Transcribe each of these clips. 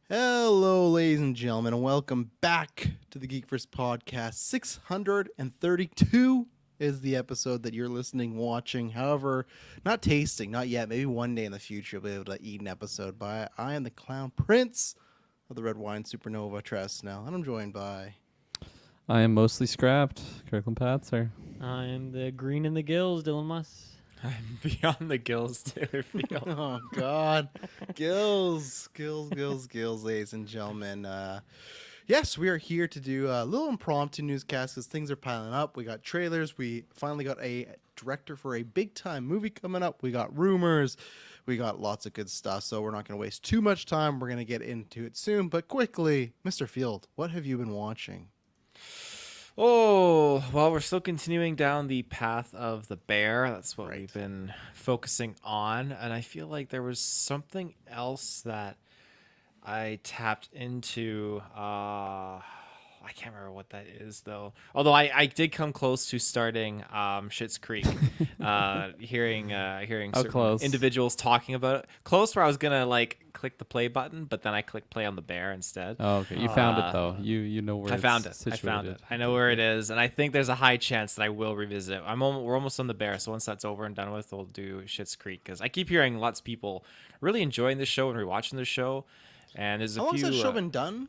Hello, ladies and gentlemen, and welcome back to the GeekVerse podcast. 632 is the episode that you're listening, watching. However, not tasting, not yet. Maybe one day in the future you'll be able to eat an episode. But I am the Clown Prince of the Red Wine Supernova, Travis Snell, and I'm joined by... I am mostly scrapped, Kirkland Patzer. I'm the green in the gills, Dylan Muss. I'm beyond the gills, Taylor Field. Oh, God. Gills, ladies and gentlemen. Yes, we are here to do a little impromptu newscast because things are piling up. We got trailers. We finally got a director for a big-time movie coming up. We got rumors. We got lots of good stuff, so we're not going to waste too much time. We're going to get into it soon. But quickly, Mr. Field, what have you been watching? Oh, well, we're still continuing down the path of the bear. That's what we've been focusing on. And I feel like there was something else that I tapped into. I can't remember what that is, though. Although I did come close to starting Schitt's Creek, hearing certain individuals talking about it. Close where I was going to, click the play button, but then I clicked play on the bear instead. Oh, okay. You found it, though. You know where I found it's it. situated. I found it. I know where it is, and I think there's a high chance that I will revisit it. We're almost on the bear, so once that's over and done with, we'll do Schitt's Creek, because I keep hearing lots of people really enjoying this show and rewatching the show. And there's How long has that show been done?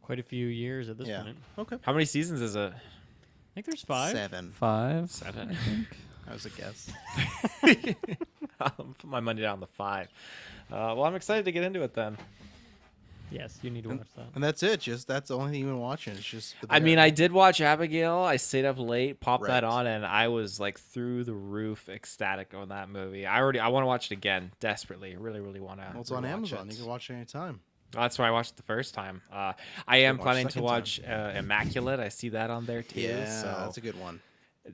Quite a few years at this point. Okay. How many seasons is it? I think there's 5. 7. 5? 7. I think. That was a guess. I'll put my money down the 5. Well, I'm excited to get into it then. Yes, you need to watch that. And that's it. That's the only thing you've been watching. It's just. I mean, I did watch Abigail. I stayed up late, popped that Right. on, and I was through the roof ecstatic on that movie. I want to watch it again desperately. Really, really want to. Well, it's on Amazon. You can watch it anytime. That's where I watched it the first time. I am planning to second watch Immaculate. I I see that on there too. Yeah, so that's a good one.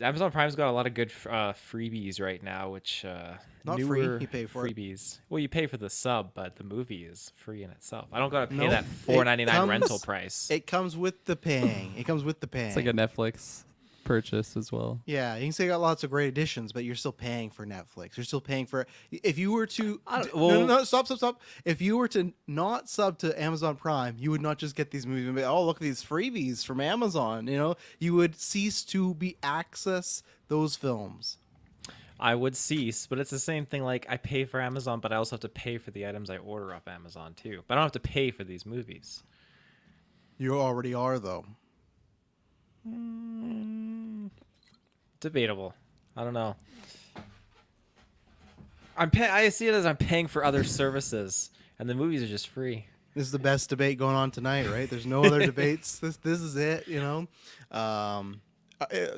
Amazon Prime's got a lot of good freebies right now, which Not free, newer you pay for it. freebies. Well, you pay for the sub, but the movie is free in itself. I don't got to pay Nope. that $4.99 rental price. It comes with the paying. It comes with the paying. It's like a Netflix purchase as well. Yeah, you can say you got lots of great additions, but you're still paying for Netflix. You're still paying for. If you were to, no, stop. If you were to not sub to Amazon Prime, you would not just get these movies and be, oh, look at these freebies from Amazon. You would cease to be access those films. I would cease, but it's the same thing. I pay for Amazon, but I also have to pay for the items I order off Amazon too. But I don't have to pay for these movies. You already are, though. Debatable. I don't know. I see it as I'm paying for other services, and the movies are just free. This is the best debate going on tonight, right? There's no other debates. This is it,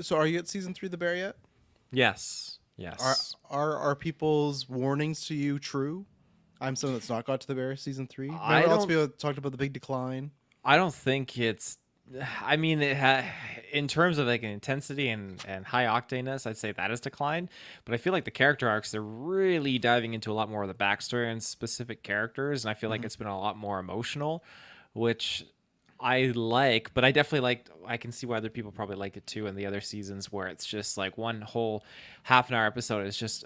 So are you at season 3 of The Bear yet? Yes. Are people's warnings to you true? I'm someone that's not got to The Bear season 3. I Remember lots don't- of people talked about the big decline. I don't think it's. I mean, in terms of intensity and high octaneness, I'd say that has declined. But I feel like the character arcs, they're really diving into a lot more of the backstory and specific characters, and I feel like it's been a lot more emotional, which I like. But I definitely I can see why other people probably liked it too in the other seasons, where it's just one whole half-an-hour episode is just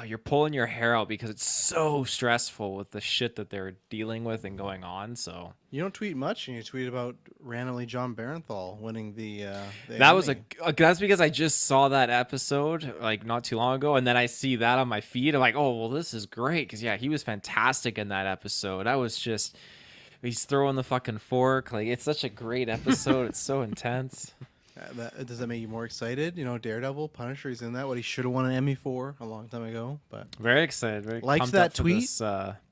you're pulling your hair out because it's so stressful with the shit that they're dealing with and going on. So You don't tweet much, and you tweet about randomly John Barenthal winning the that was Emmy. that's because I just saw that episode not too long ago, and then I see that on my feed. I'm like, oh well, this is great because he was fantastic in that episode. I was just he's throwing the fucking fork. It's such a great episode. It's so intense. Does that make you more excited? Daredevil, Punisher, he's in that. What he should have won an Emmy for a long time ago. But Very excited. Very Likes pumped that up for tweet? this,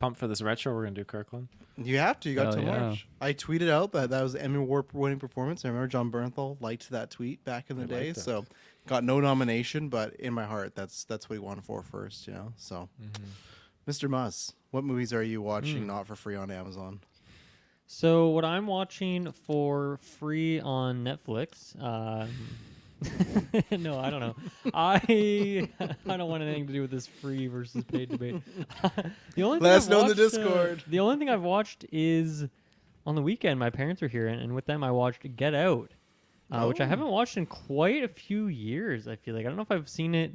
pumped for this retro we're gonna do, Kirkland. you have to. You got Hell till yeah. March. I tweeted out that was the Emmy Award winning performance. I remember John Barenthal liked that tweet back in the day. liked it. So got no nomination, but in my heart, that's what he won for first. So, Mr. Muss, what movies are you watching not for free on Amazon? So what I'm watching for free on Netflix, no, I don't know. I don't want anything to do with this free versus paid debate. The only thing Let us I've know in the watched, Discord. The only thing I've watched is on the weekend. My parents were here, and with them I watched Get Out, which I haven't watched in quite a few years. I feel like I don't know if I've seen it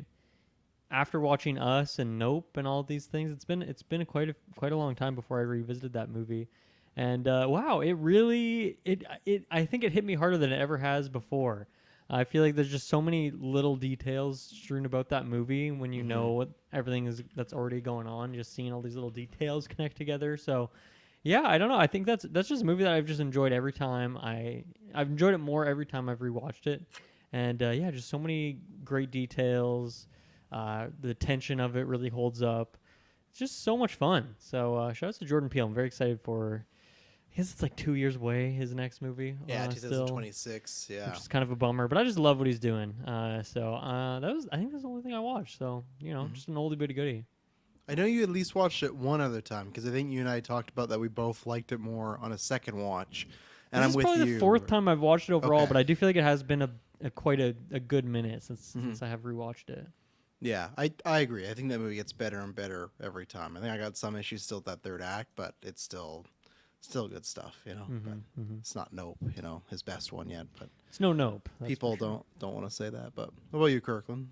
after watching Us and Nope and all these things, it's been quite a long time before I revisited that movie. And wow, it really it I think it hit me harder than it ever has before. I feel like there's just so many little details strewn about that movie when you know what everything is that's already going on. Just seeing all these little details connect together. So, yeah, I don't know. I think that's just a movie that I've just enjoyed every time. I've enjoyed it more every time I've rewatched it. And yeah, just so many great details. The tension of it really holds up. It's just so much fun. So shout out to Jordan Peele. I'm very excited for. I guess it's like 2 years away, his next movie. Yeah, Still, 2026. Yeah. which is kind of a bummer, but I just love what he's doing. I think that's the only thing I watched. So just an oldie but a goodie. I know you at least watched it one other time because I think you and I talked about that we both liked it more on a second watch. And This I'm is with probably you. the fourth time I've watched it overall, Okay. but I do feel like it has been quite a good minute since I have rewatched it. Yeah, I agree. I think that movie gets better and better every time. I think I got some issues still with that third act, but it's still good stuff, But it's not Nope, his best one yet. But It's no Nope. that's people for sure. don't want to say that. But what about you, Kirkland?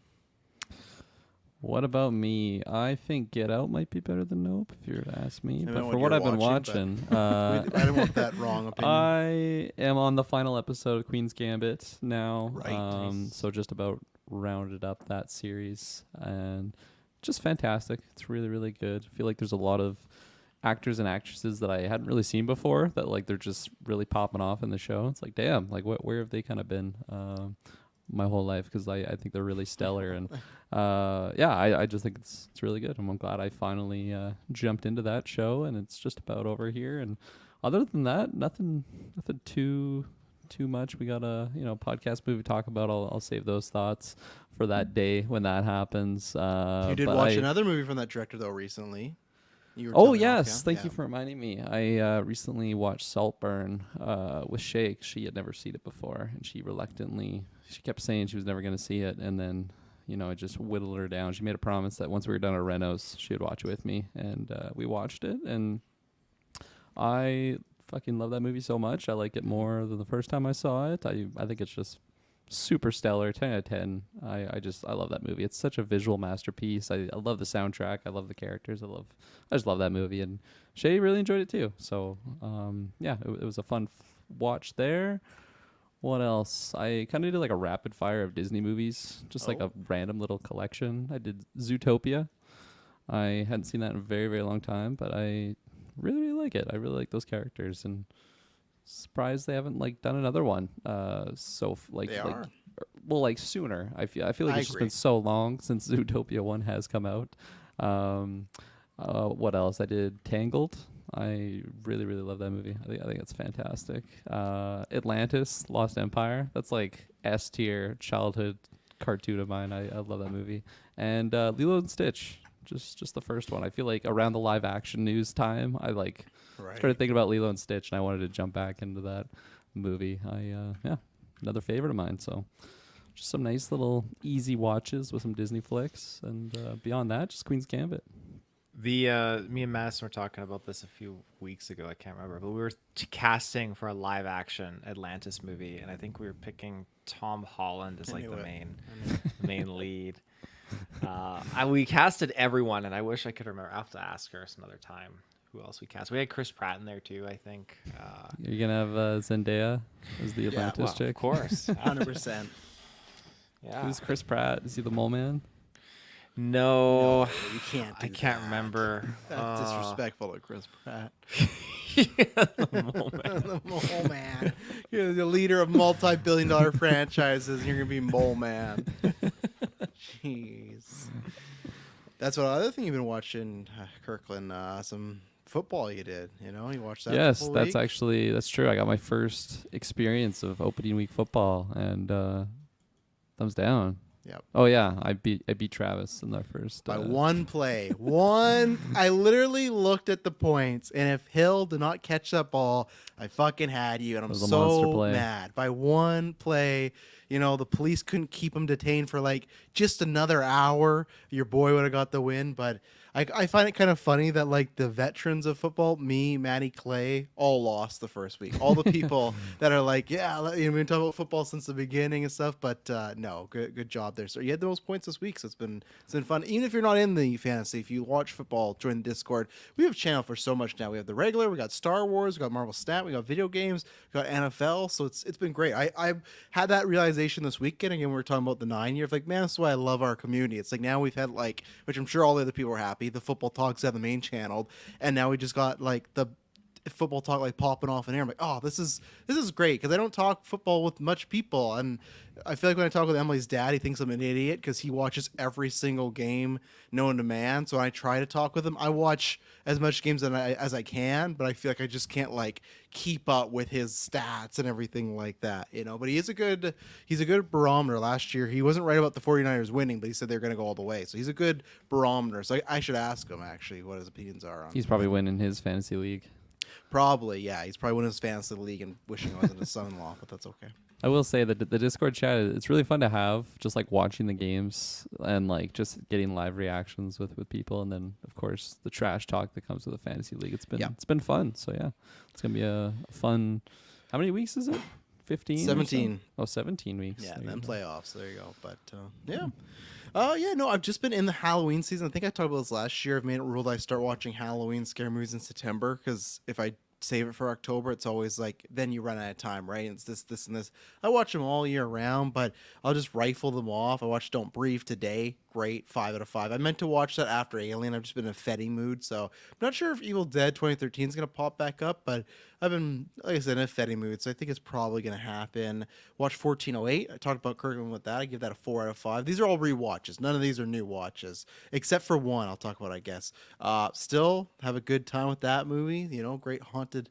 What about me? I think Get Out might be better than Nope, if you were to ask me. I know But what for what you're I've been watching, watching, I don't want that wrong opinion. I am on the final episode of Queen's Gambit now. Right. Nice. So just about rounded up that series, and just fantastic. It's really, really good. I feel like there's a lot of actors and actresses that I hadn't really seen before that like they're just really popping off in the show. It's like, damn, like where have they kind of been my whole life? Because I think they're really stellar, and I just think it's really good. And I'm glad I finally jumped into that show, and it's just about over here. And other than that, nothing too much. We got a podcast movie to talk about. I'll save those thoughts for that day when that happens. You did but watch I- another movie from that director though recently. You were Oh telling me off yes, cam. thank Yeah. you for reminding me. I recently watched Saltburn with Shay. She had never seen it before, and she kept saying she was never going to see it, and then I just whittled her down. She made a promise that once we were done at Renos, she would watch it with me, and we watched it, and I fucking love that movie so much. I like it more than the first time I saw it. I think it's just super stellar. 10 out of 10. I love that movie. It's such a visual masterpiece. I love the soundtrack. I love the characters. I just love that movie, and Shay really enjoyed it too. So it was a fun watch there. What else? I kind of did like a rapid fire of Disney movies, just like a random little collection. I did Zootopia. I hadn't seen that in a very, very long time, but I really, really like it. I really like those characters, and surprised they haven't like done another one. They are. Sooner. I feel like I it's just agree. been so long since Zootopia 1 has come out. What else? I did Tangled. I really, really love that movie. I think it's fantastic. Atlantis, Lost Empire. That's like S tier childhood cartoon of mine. I love that movie. And Lilo and Stitch. Just the first one. I feel like around the live action news time, I Right. started thinking about Lilo and Stitch, and I wanted to jump back into that movie. Another favorite of mine. So just some nice little easy watches with some Disney flicks, and beyond that, just Queen's Gambit. Me and Madison were talking about this a few weeks ago. I can't remember, but we were casting for a live action Atlantis movie, and I think we were picking Tom Holland as I like knew the it. main lead. We casted everyone, and I wish I could remember. I'll have to ask her some other time who else we cast. We had Chris Pratt in there too, I think. You're gonna have Zendaya as the Atlantis well, chick. of course. 100%. Yeah. Who's Chris Pratt? Is he the mole man? No, you can't. I do can't that. remember. That's disrespectful to Chris Pratt. The The Mole Man. You're the leader of multi-billion-dollar franchises, and you're gonna be Mole Man. Jeez. That's what other thing you've been watching, Kirkland. Some football you did. You watched that. Yes, full that's week? that's true. I got my first experience of opening week football, and thumbs down. Yep. Oh yeah, I beat Travis in that first. By one play. I literally looked at the points, and if Hill did not catch that ball, I fucking had you, and I'm It was a monster so play. mad. By one play, the police couldn't keep him detained for like just another hour. Your boy would have got the win, but I find it kind of funny that like the veterans of football, me, Matty, Clay, all lost the first week. All the people that are like, yeah, we've been talking about football since the beginning and stuff, but no, good job there. So you had the most points this week, so it's been fun. Even if you're not in the fantasy, if you watch football, join the Discord. We have a channel for so much now. We have the regular, we got Star Wars, we got Marvel Stat, we got video games, we got NFL. So it's been great. I've had that realization this weekend. Again, we were talking about the 9 year. Like, man, that's why I love our community. It's like now we've had like, which I'm sure all the other people are happy. The football talks have the main channel, and now we just got like the football talk like popping off in here. I'm like, oh, this is great because I don't talk football with much people, and I feel like when I talk with Emily's dad, he thinks I'm an idiot because he watches every single game known to man. So I try to talk with him. I watch as much games as I can, but I feel like I just can't like keep up with his stats and everything like that, you know. But he's a good barometer. Last year he wasn't right about the 49ers winning, but he said they're going to go all the way. So he's a good barometer. So I should ask him actually what his opinions are on. He's probably winning his fantasy league. Probably, yeah. He's probably winning his fantasy league and wishing I wasn't his son-in-law, but that's okay. I will say that the Discord chat, it's really fun to have, just like watching the games and like just getting live reactions with people, and then of course the trash talk that comes with the fantasy league. It's been fun. So yeah, it's gonna be a fun. How many weeks is it? 15? 17. Oh, 17 weeks. Yeah, There then you go. playoffs. There you go. But yeah. Yeah, no, I've just been in the Halloween season. I think I talked about this last year. I've made it a rule that I start watching Halloween scare movies in September because if I save it for October, it's always like then you run out of time, right? It's this and this. I watch them all year round, but I'll just rifle them off. I watched Don't Breathe today. Great, 5 out of 5. I meant to watch that after Alien. I've just been in a Fetty mood, so I'm not sure if Evil Dead 2013 is gonna pop back up, but I've been, like I said, in a Fetty mood, so I think it's probably gonna happen. Watch 1408. I talked about Kirkland with that. I give that a 4 out of 5. These are all rewatches. None of these are new watches, except for one. I'll talk about, I guess. Still have a good time with that movie. You know, great haunted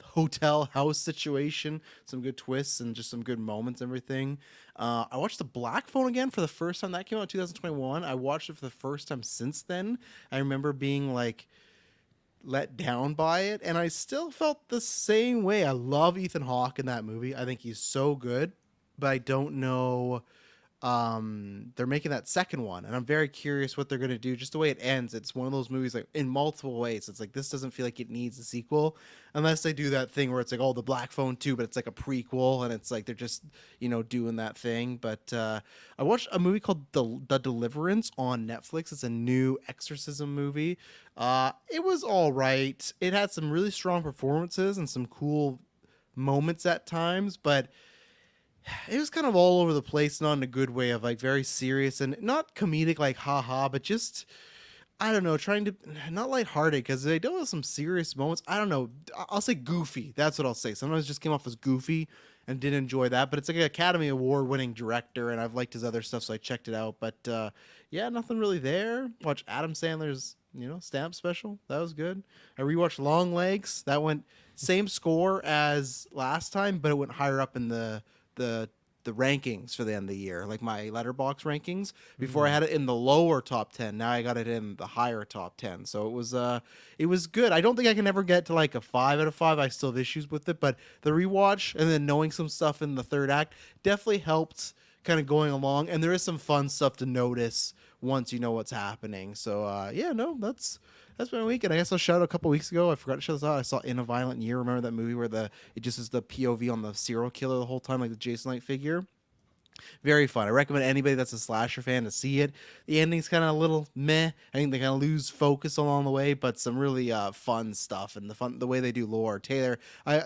hotel house situation, some good twists and just some good moments, everything. I watched The Black Phone again for the first time. That came out in 2021. I watched it for the first time since then. I remember being like let down by it, and I still felt the same way. I love Ethan Hawke in that movie. I think he's so good, but I don't know. They're making that second one, and I'm very curious what they're going to do. Just the way it ends, it's one of those movies like in multiple ways. It's like this doesn't feel like it needs a sequel unless they do that thing where it's like, oh, The Black Phone 2, but it's like a prequel, and it's like they're just, you know, doing that thing. But I watched a movie called The Deliverance on Netflix. It's a new exorcism movie. It was all right. It had some really strong performances and some cool moments at times, but it was kind of all over the place, not in a good way, of like very serious and not comedic, like haha, but just, I don't know, trying to not lighthearted because they do have some serious moments. I don't know. I'll say goofy. That's what I'll say. Sometimes it just came off as goofy and didn't enjoy that, but it's like an Academy Award winning director, and I've liked his other stuff, so I checked it out. But yeah, nothing really there. Watch Adam Sandler's, you know, Stamp special. That was good. I rewatched Long Legs. That went same score as last time, but it went higher up in the rankings for the end of the year, like my letterbox rankings. Before I had it in the lower top 10, now I got it in the higher top 10. So it was good. I don't think I can ever get to like a 5 out of 5. I still have issues with it, but the rewatch and then knowing some stuff in the third act definitely helped kind of going along, and there is some fun stuff to notice once you know what's happening. So yeah, no, that's been a week. And I guess I'll shout out a couple weeks ago, I forgot to shout this out, I saw In a Violent Year. Remember that movie where it just is the POV on the serial killer the whole time, like the Jason Knight figure? Very fun. I recommend anybody that's a slasher fan to see it. The ending's kind of a little meh. I think they kind of lose focus along the way, but some really fun stuff, and the way they do lore. Taylor,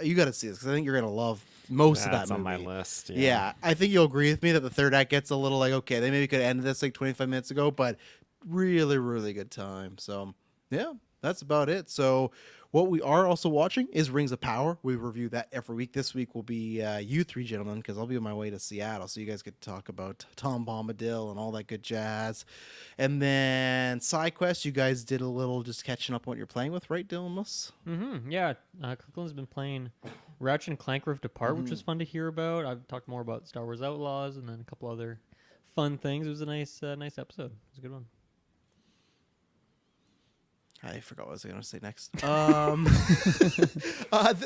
you got to see this because I think you're gonna love most of that That's movie. on my list. Yeah, I think you'll agree with me that the third act gets a little like, okay, they maybe could end this like 25 minutes ago, but really, really good time. So yeah, that's about it. So what we are also watching is Rings of Power. We review that every week. This week will be you three gentlemen, because I'll be on my way to Seattle, so you guys get to talk about Tom Bombadil and all that good jazz. And then side quest, you guys did a little just catching up on what you're playing with, right, Dylan? Yeah, Kirkland's been playing Ratchet and Clank Rift Apart, which was fun to hear about. I've talked more about Star Wars Outlaws and then a couple other fun things. It was a nice episode. It was a good one. I forgot what I was going to say next.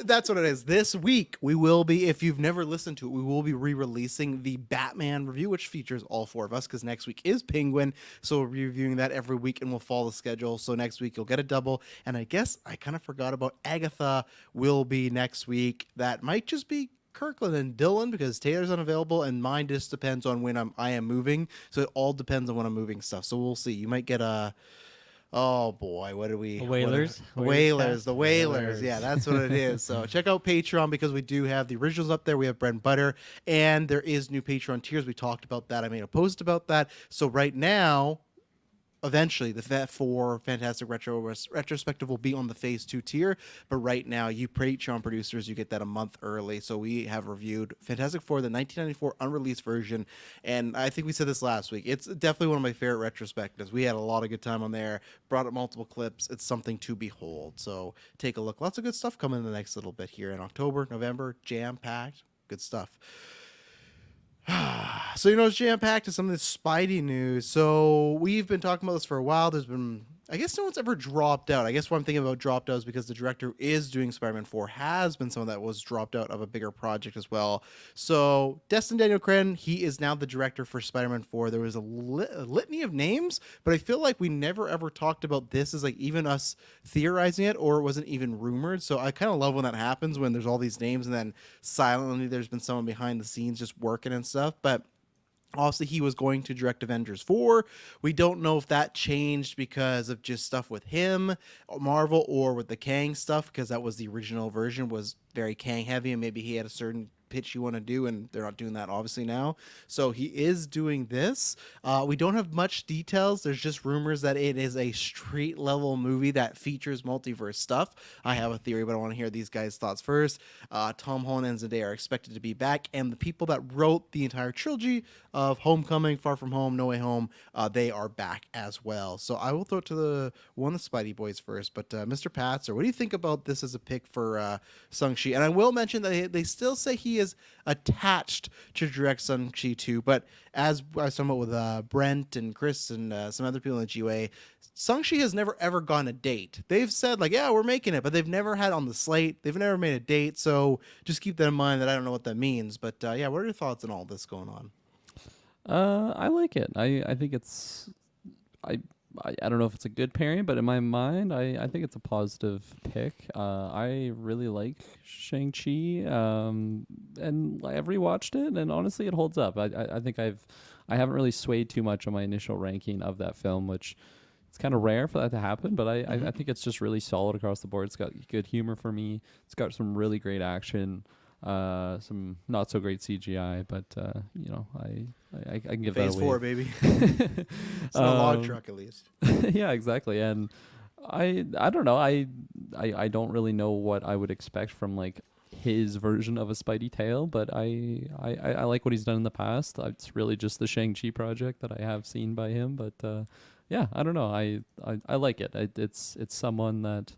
That's what it is. This week, we will be, if you've never listened to it, we will be re-releasing the Batman review, which features all four of us, because next week is Penguin. So we'll be reviewing that every week, and we'll follow the schedule. So next week, you'll get a double. And I guess I kind of forgot about Agatha will be next week. That might just be Kirkland and Dylan, because Taylor's unavailable, and mine just depends on when I am moving. So it all depends on when I'm moving stuff. So we'll see. You might get a... Oh boy, what do we? The Whalers? Whalers, the Whalers. Whalers. Yeah, that's what it is. So check out Patreon, because we do have the originals up there. We have bread and butter, and there is new Patreon tiers. We talked about that. I made a post about that. So right now, eventually, the FAT4 Fantastic Retrospective will be on the Phase 2 tier. But right now, you Patreon producers, you get that a month early. So we have reviewed Fantastic Four, the 1994 unreleased version. And I think we said this last week. It's definitely one of my favorite retrospectives. We had a lot of good time on there. Brought up multiple clips. It's something to behold. So take a look. Lots of good stuff coming in the next little bit here in October, November. Jam-packed. Good stuff. So, it's jam-packed to some of this Spidey news. So we've been talking about this for a while. There's been, I guess no one's ever dropped out. I guess what I'm thinking about dropped out is because the director who is doing Spider-Man 4 has been someone that was dropped out of a bigger project as well. So Destin Daniel Cretton, he is now the director for Spider-Man 4. There was a litany of names, but I feel like we never ever talked about this as like even us theorizing it, or it wasn't even rumored. So I kind of love when that happens, when there's all these names and then silently there's been someone behind the scenes just working and stuff. But obviously, he was going to direct Avengers 4. We don't know if that changed because of just stuff with him, Marvel, or with the Kang stuff, because that was the original version, was very Kang heavy, and maybe he had a certain pitch you want to do, and they're not doing that obviously now. So he is doing this. We don't have much details. There's just rumors that it is a street level movie that features multiverse stuff. I have a theory, but I want to hear these guys' thoughts first. Tom Holland and Zendaya are expected to be back, and the people that wrote the entire trilogy of Homecoming, Far From Home, No Way Home, they are back as well. So I will throw it to the Spidey boys first, but Mr. Patzer, what do you think about this as a pick for Shang-Chi? And I will mention that they still say he is attached to direct Shang-Chi 2, but as I was talking about with Brent and Chris and some other people in the GUA, Shang-Chi has never ever gone a date. They've said like, yeah, we're making it, but they've never had on the slate. They've never made a date, so just keep that in mind that I don't know what that means. But yeah, what are your thoughts on all this going on? I like it. I think it's I don't know if it's a good pairing, but in my mind, I think it's a positive pick. I really like Shang-Chi, and I've rewatched it, and honestly, it holds up. I think I haven't really swayed too much on my initial ranking of that film, which it's kind of rare for that to happen, but I think it's just really solid across the board. It's got good humor for me. It's got some really great action. Some not so great CGI, but I can give Phase that away. 4, baby. It's not a log truck, at least. Yeah, exactly. And I don't know. I don't really know what I would expect from like his version of a Spidey tale, but I like what he's done in the past. It's really just the Shang-Chi project that I have seen by him, but yeah, I don't know. I like it. It's someone that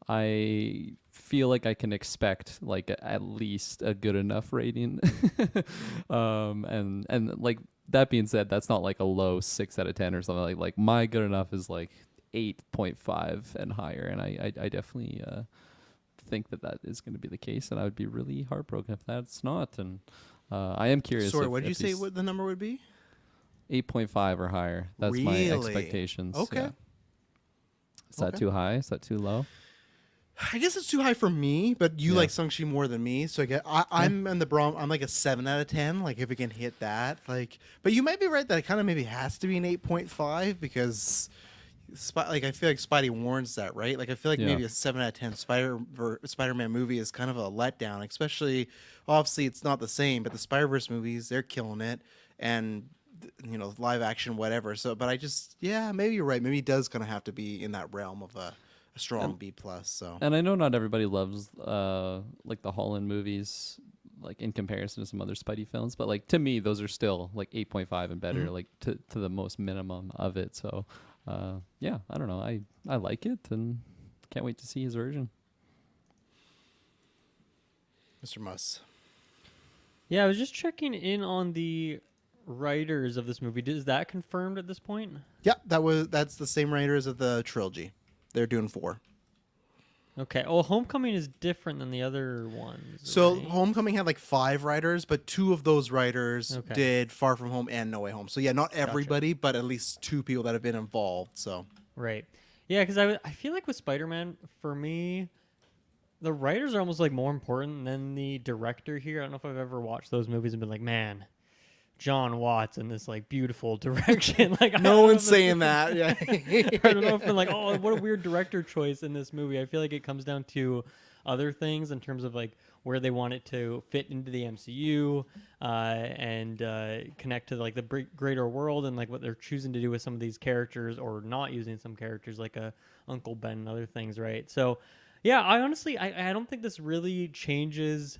I feel like I can expect like at least a good enough rating. And like that being said, that's not like a low 6 out of 10 or something. Like my good enough is like 8.5 and higher, and I definitely think that is going to be the case, and I would be really heartbroken if that's not. And I am curious. Sorry, what did you say what the number would be? 8.5 or higher. That's my Really? expectations. Okay. Yeah. Is that too high? Is that too low? I guess it's too high for me, but you like Shang-Chi more than me, so I'm in the I'm like a 7 out of 10. Like if it can hit that, like, but you might be right that it kind of maybe has to be an 8.5 because, like, I feel like Spidey warns that, right? Like I feel like maybe a 7 out of 10 Spider-Man movie is kind of a letdown, especially obviously it's not the same, but the Spider-Verse movies, they're killing it, and live action whatever. So, but I just maybe you're right. Maybe it does kind of have to be in that realm of a strong B+. So, and I know not everybody loves like the Holland movies, like in comparison to some other Spidey films, but like to me those are still like 8.5 and better, like to the most minimum of it. So yeah, I don't know, I like it and can't wait to see his version. Mr. Muss. Yeah, I was just checking in on the writers of this movie. Is that confirmed at this point? Yeah, that's the same writers of the trilogy. they're doing 4. Okay. Oh, Homecoming is different than the other ones. So right? Homecoming had like 5 writers, but 2 of those writers Okay. did Far From Home and No Way Home. So yeah, not everybody, but at least 2 people that have been involved. So Right. Yeah, because I feel like with Spider-Man, for me, the writers are almost like more important than the director here. I don't know if I've ever watched those movies and been like, man, John Watts in this like beautiful direction. Like I no don't know one's if it's- saying that. Yeah. I don't know if they're like, oh, what a weird director choice in this movie. I feel like it comes down to other things in terms of like where they want it to fit into the MCU and connect to like the greater world and like what they're choosing to do with some of these characters or not using some characters like Uncle Ben and other things, right? So, yeah, I honestly I don't think this really changes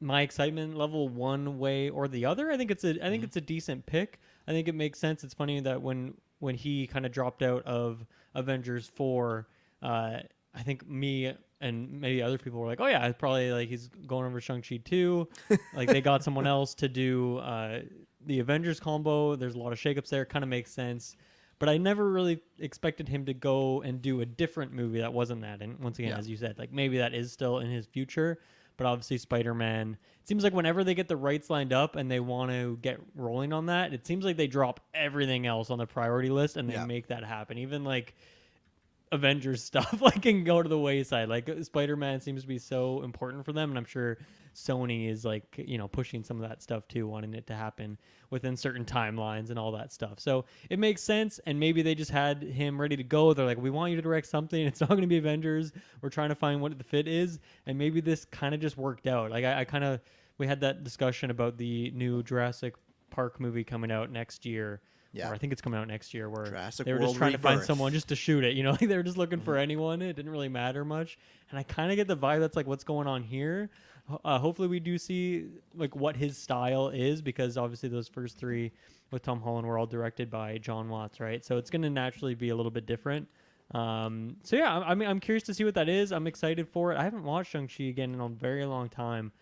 my excitement level one way or the other. I think it's a decent pick. I think it makes sense. It's funny that when he kind of dropped out of Avengers 4, I think me and maybe other people were like, oh yeah, it's probably like he's going over Shang-Chi 2. Like they got someone else to do the Avengers combo. There's a lot of shakeups there. Kind of makes sense. But I never really expected him to go and do a different movie that wasn't that. And once again, as you said, like maybe that is still in his future. But obviously Spider-Man, it seems like whenever they get the rights lined up and they want to get rolling on that, it seems like they drop everything else on the priority list and they make that happen. Even like Avengers stuff like can go to the wayside. Like Spider-Man seems to be so important for them, and I'm sure Sony is like, you know, pushing some of that stuff too, wanting it to happen within certain timelines and all that stuff. So it makes sense, and maybe they just had him ready to go. They're like, we want you to direct something. It's not going to be Avengers. We're trying to find what the fit is, and maybe this kind of just worked out. Like I kind of, we had that discussion about the new Jurassic Park movie coming out next year. Yeah. Or I think it's coming out next year, where Jurassic they were just World trying to find Rebirth. someone just to shoot it. You know, like they were just looking for anyone. It didn't really matter much. And I kind of get the vibe that's like what's going on here. Hopefully we do see like what his style is, because obviously those first 3 with Tom Holland were all directed by John Watts, right? So it's going to naturally be a little bit different. So yeah, I mean, I'm curious to see what that is. I'm excited for it. I haven't watched Shang-Chi again in a very long time.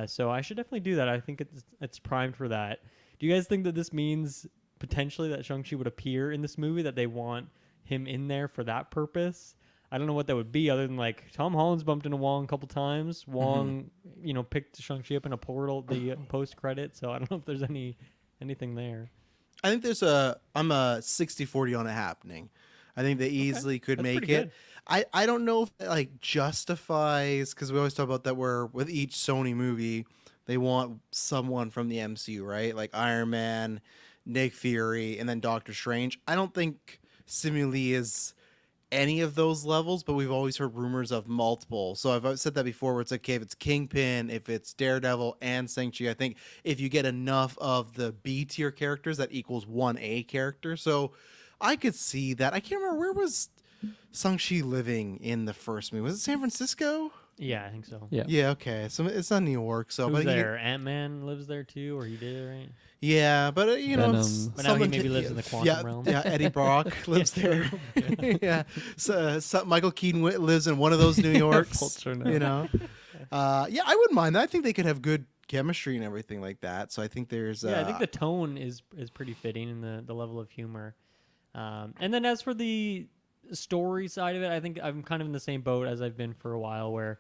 So I should definitely do that. I think it's primed for that. Do you guys think that this means potentially that Shang-Chi would appear in this movie, that they want him in there for that purpose? I don't know what that would be, other than like Tom Holland's bumped into Wong a couple times. Wong, you know, picked Shang-Chi up in a portal, the post-credit. So I don't know if there's anything there. I think I'm a 60-40 on it happening. I think they easily could That's make pretty it. I don't know if it like justifies, because we always talk about that where with each Sony movie they want someone from the MCU, right? Like Iron Man, Nick Fury, and then Doctor Strange. I don't think Simu Lee is any of those levels, but we've always heard rumors of multiple. So I've said that before, where it's like, okay, if it's Kingpin, if it's Daredevil and Shang-Chi, I think if you get enough of the B tier characters, that equals one A character. So I could see that. I can't remember, where was Shang-Chi living in the first movie? Was it San Francisco? Yeah, I think so. Yeah. Yeah, okay. So it's not New York. So Who's but there? Ant-Man lives there too, or he did, right? Yeah, but you know, Venom. But now he someone maybe can- lives in the quantum realm. Yeah, Eddie Brock lives there. Yeah. Yeah, so Michael Keaton lives in one of those New Yorks. Vulture now. You know, yeah, I wouldn't mind that. I think they could have good chemistry and everything like that. So I think there's Yeah, I think the tone is pretty fitting in the level of humor. And then as for the story side of it, I think I'm kind of in the same boat as I've been for a while, where,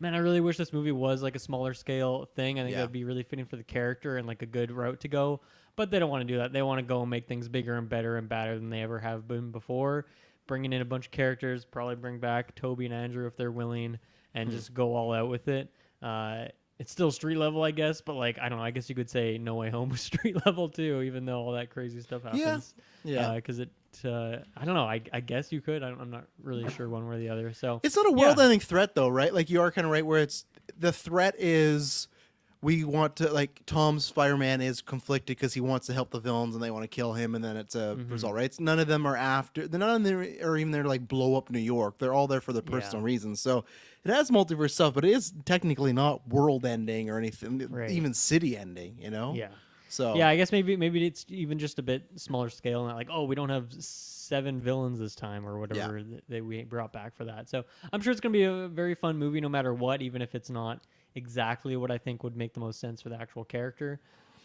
man, I really wish this movie was like a smaller scale thing. I think Yeah. that would be really fitting for the character and like a good route to go. But they don't want to do that. They want to go and make things bigger and better and badder than they ever have been before. Bringing in a bunch of characters, probably bring back Toby and Andrew if they're willing, and just go all out with it. It's still street level, I guess, but like, I don't know. I guess you could say No Way Home was street level too, even though all that crazy stuff happens. Yeah. Because I don't know. I guess you could. I'm not really sure one way or the other. So It's not a world-ending threat, though, right? Like, you are kind of right, where it's the threat is we want to, like, Tom's Spider-Man is conflicted because he wants to help the villains and they want to kill him, and then it's a result, right? It's, none of them are after. None of them are even there to like blow up New York. They're all there for their personal reasons. So it has multiverse stuff, but it is technically not world-ending or anything, Right. even city-ending. You know? yeah. So Yeah, I guess maybe it's even just a bit smaller scale, not like, oh, we don't have 7 villains this time or whatever that we brought back for that. So I'm sure it's going to be a very fun movie no matter what, even if it's not exactly what I think would make the most sense for the actual character.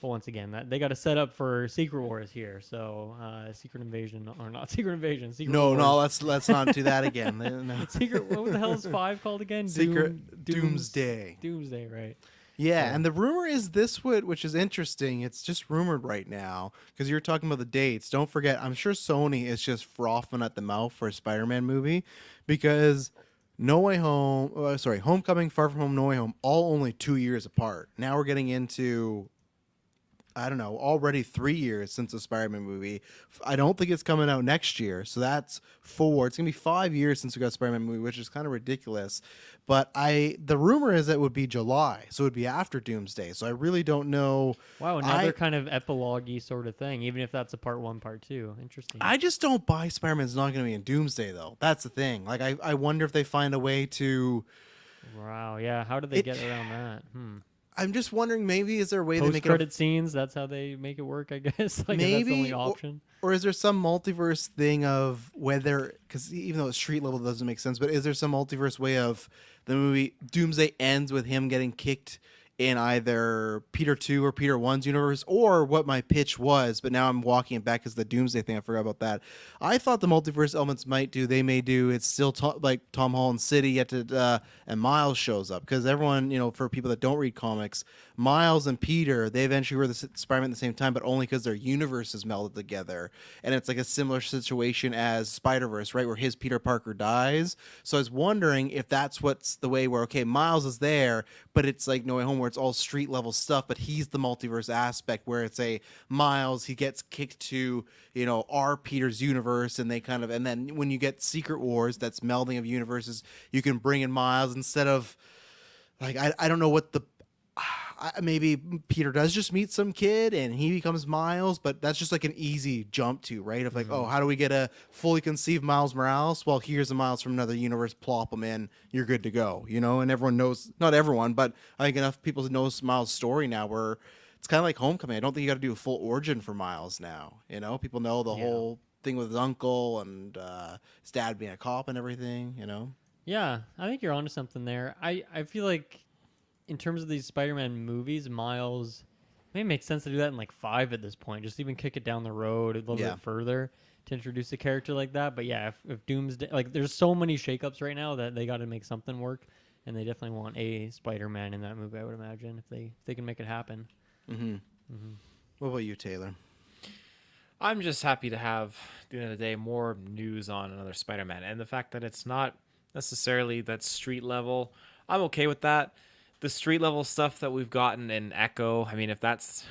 But once again, that they got to set up for Secret Wars here. So Secret Invasion or not Secret Invasion? Secret No, Wars. no, let's not do that again. No. Secret. What the hell is 5 called again? Doomsday. Doomsday, right? Yeah, and the rumor is this which is interesting. It's just rumored right now because you're talking about the dates. Don't forget, I'm sure Sony is just frothing at the mouth for a Spider-Man movie because Homecoming, Far From Home, No Way Home, all only 2 years apart. Now we're getting into, I don't know, already 3 years since the Spider-Man movie. I don't think it's coming out next year, so that's 4. It's gonna be 5 years since we got a Spider-Man movie, which is kind of ridiculous. But the rumor is that it would be July, so it would be after Doomsday. So I really don't know. Wow, another kind of epilogue-y sort of thing, even if that's a part 1, part 2. Interesting. I just don't buy Spider-Man's not gonna be in Doomsday though. That's the thing. Like I wonder if they find a way to. Wow, yeah. How do they get around that? I'm just wondering, maybe is there a way they make it Post-credit scenes, that's how they make it work, I guess. Like, maybe that's the only option. Or is there some multiverse thing of whether, because even though it's street level doesn't make sense, but is there some multiverse way of the movie Doomsday ends with him getting kicked in either Peter 2 or Peter 1's universe, or what my pitch was, but now I'm walking it back because the Doomsday thing, I forgot about that. I thought the multiverse elements they may do, it's still like Tom Holland City, yet to, and Miles shows up, because everyone, for people that don't read comics, Miles and Peter, they eventually were the Spider-Man at the same time, but only because their universes melded together. And it's like a similar situation as Spider-Verse, right, where his Peter Parker dies. So I was wondering if that's what's the way where, okay, Miles is there, but it's like No Way Home where it's all street level stuff, but he's the multiverse aspect where it's a Miles, he gets kicked to, our Peter's universe, and they kind of, and then when you get Secret Wars, that's melding of universes, you can bring in Miles instead of, like, I don't know what maybe Peter does just meet some kid and he becomes Miles, but that's just like an easy jump to, right? Of like, oh, how do we get a fully conceived Miles Morales? Well, here's a Miles from another universe, plop them in, you're good to go, and everyone knows, not everyone, but I think enough people know Miles' story now where it's kind of like Homecoming. I don't think you got to do a full origin for Miles now, people know the whole thing with his uncle and his dad being a cop and everything, Yeah, I think you're onto something there. I feel like in terms of these Spider-Man movies, Miles, maybe makes sense to do that in like 5 at this point. Just even kick it down the road a little bit further to introduce a character like that. But yeah, if Doomsday, like there's so many shakeups right now that they got to make something work, and they definitely want a Spider-Man in that movie, I would imagine, if they can make it happen. What about you, Taylor? I'm just happy to have, at the end of the day, more news on another Spider-Man. And the fact that it's not necessarily that street level, I'm okay with that. The street level stuff that we've gotten in Echo, I mean, if that's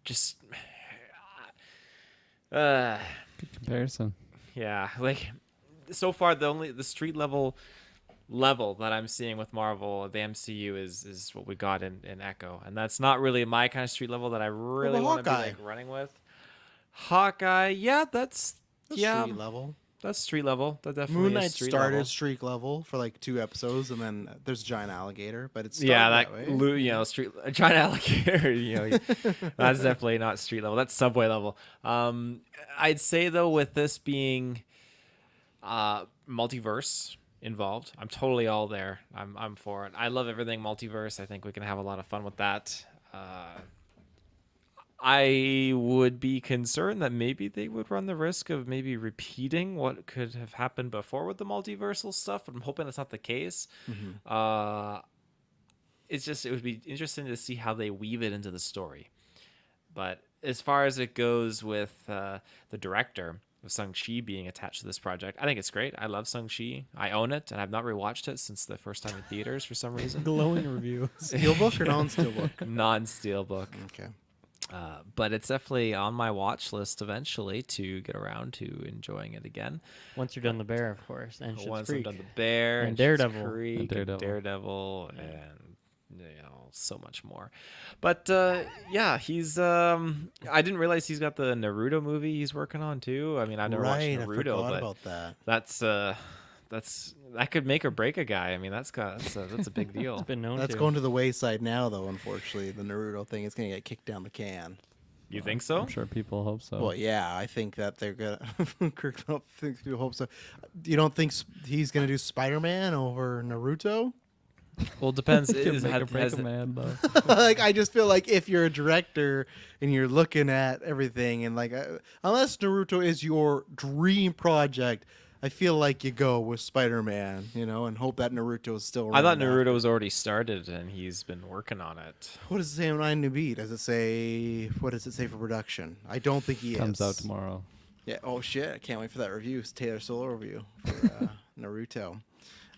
just... Good comparison. Yeah, like, so far, the street level that I'm seeing with Marvel, the MCU, is what we got in Echo. And that's not really my kind of street level that I really want to be like running with. Hawkeye, yeah, that's street level. That's street level. That definitely Moon Knight is street started level. street level for like 2 episodes, and then there's a giant alligator, but it's that way. street giant alligator. That's definitely not street level. That's subway level. I'd say though, with this being multiverse involved, I'm totally all there. I'm for it. I love everything multiverse. I think we can have a lot of fun with that. I would be concerned that maybe they would run the risk of maybe repeating what could have happened before with the multiversal stuff, but I'm hoping it's not the case. It would be interesting to see how they weave it into the story. But as far as it goes with the director of Shang-Chi being attached to this project, I think it's great. I love Shang-Chi. I own it, and I've not rewatched it since the first time in theaters for some reason. Glowing review. Steelbook or non-steelbook? Non-steelbook. Okay. But it's definitely on my watch list eventually to get around to enjoying it again. Once you're done the Bear, of course, and Once Schitt's Creek. I'm done the Bear And and Daredevil. Schitt's Creek And Daredevil. and Daredevil and so much more. But yeah, he's I didn't realize he's got the Naruto movie he's working on too. I mean, I've never watched I Naruto, forgot but about that. that could make or break a guy. I mean, that's a big deal. It's been known That's to. going to the wayside now, though. Unfortunately, the Naruto thing is going to get kicked down the can. You think so? I'm sure people hope so. Well, yeah, I think that they're gonna. Kirk thinks people hope so. You don't think he's gonna do Spider-Man over Naruto? Well, it depends. Can Is, make or has, break has a it- man, though. Like I just feel like if you're a director and you're looking at everything and like unless Naruto is your dream project, I feel like you go with Spider-Man, and hope that Naruto is still I thought around Naruto after. was already started and he's been working on it. What does it say on IMDb? Does it say what does it say for production? I don't think he Comes is. out tomorrow. Yeah. Oh shit! I can't wait for that review. It's Taylor Solo review for Naruto.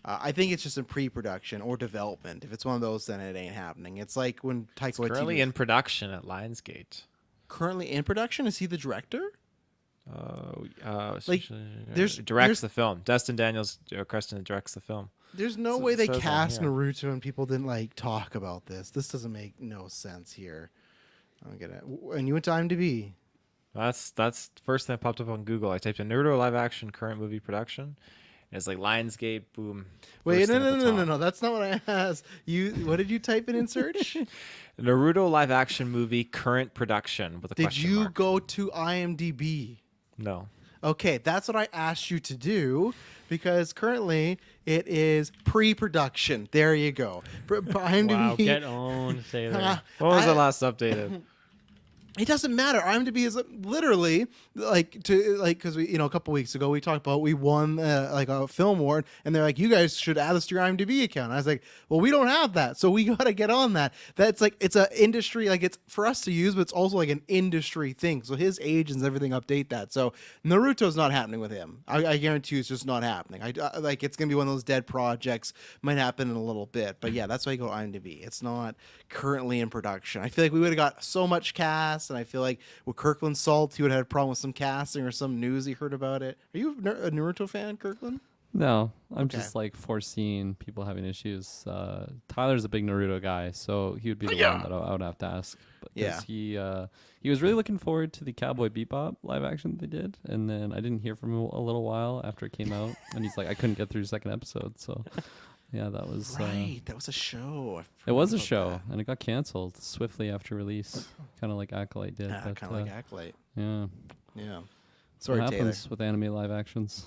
I think it's just in pre-production or development. If it's one of those, then it ain't happening. It's like when Taika It's currently Waititi in production at Lionsgate. currently in production. Is he the director? Like, there's directs the film. Destin Daniels Creston directs the film. There's no So way it they says on cast here. Naruto and people didn't like talk about this. This doesn't make no sense here. I'm gonna. And you went to IMDb. That's the first thing that popped up on Google. I typed in Naruto live action current movie production. And it's like Lionsgate, boom. Wait, first no, thing at no, the no, no, top. no. That's not what I asked. What did you type in search? Naruto live action movie current production with a Did question you mark. go to IMDb? No. Okay, that's what I asked you to do because currently it is pre-production. There you go. IMDb. Wow, get on, Taylor. When was I- it last updated? It doesn't matter. IMDb is literally because we a couple weeks ago we talked about we won like a film award and they're like you guys should add this to your IMDb account. I was like, well, we don't have that, so we got to get on that. That's like it's a industry like it's for us to use, but it's also like an industry thing. So his agents and everything update that. So Naruto's not happening with him. I guarantee you it's just not happening. I like it's gonna be one of those dead projects. Might happen in a little bit, but yeah, that's why you go to IMDb. It's not currently in production. I feel like we would have got so much cast, and I feel like with Kirkland Salt, he would have had a problem with some casting or some news he heard about it. Are you a Naruto fan, Kirkland? No, I'm Okay. just like foreseeing people having issues. Tyler's a big Naruto guy, so he would be the one that I would have to ask. But 'cause he was really looking forward to the Cowboy Bebop live action they did, and then I didn't hear from him a little while after it came out, and he's like, I couldn't get through the second episode, so yeah, that was Right, that was a show. it was a forgot show, about and it got canceled swiftly after release, kind of like Acolyte did. that. but, Kind of like Acolyte. yeah, Yeah. what Sorry, Taylor. happens with anime live actions?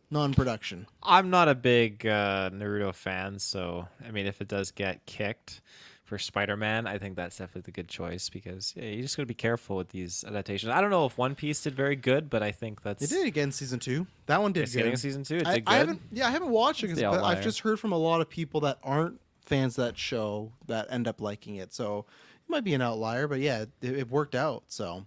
Non-production. I'm not a big Naruto fan, so I mean, if it does get kicked for Spider-Man, I think that's definitely the good choice because you just got to be careful with these adaptations. I don't know if One Piece did very good, but I think that's They did it again season 2. That one did it's getting a good. season 2. It I did good. haven't watched it, It's the but I've outlier. just heard from a lot of people that aren't fans of that show that end up liking it. So it might be an outlier, but yeah, it worked out. So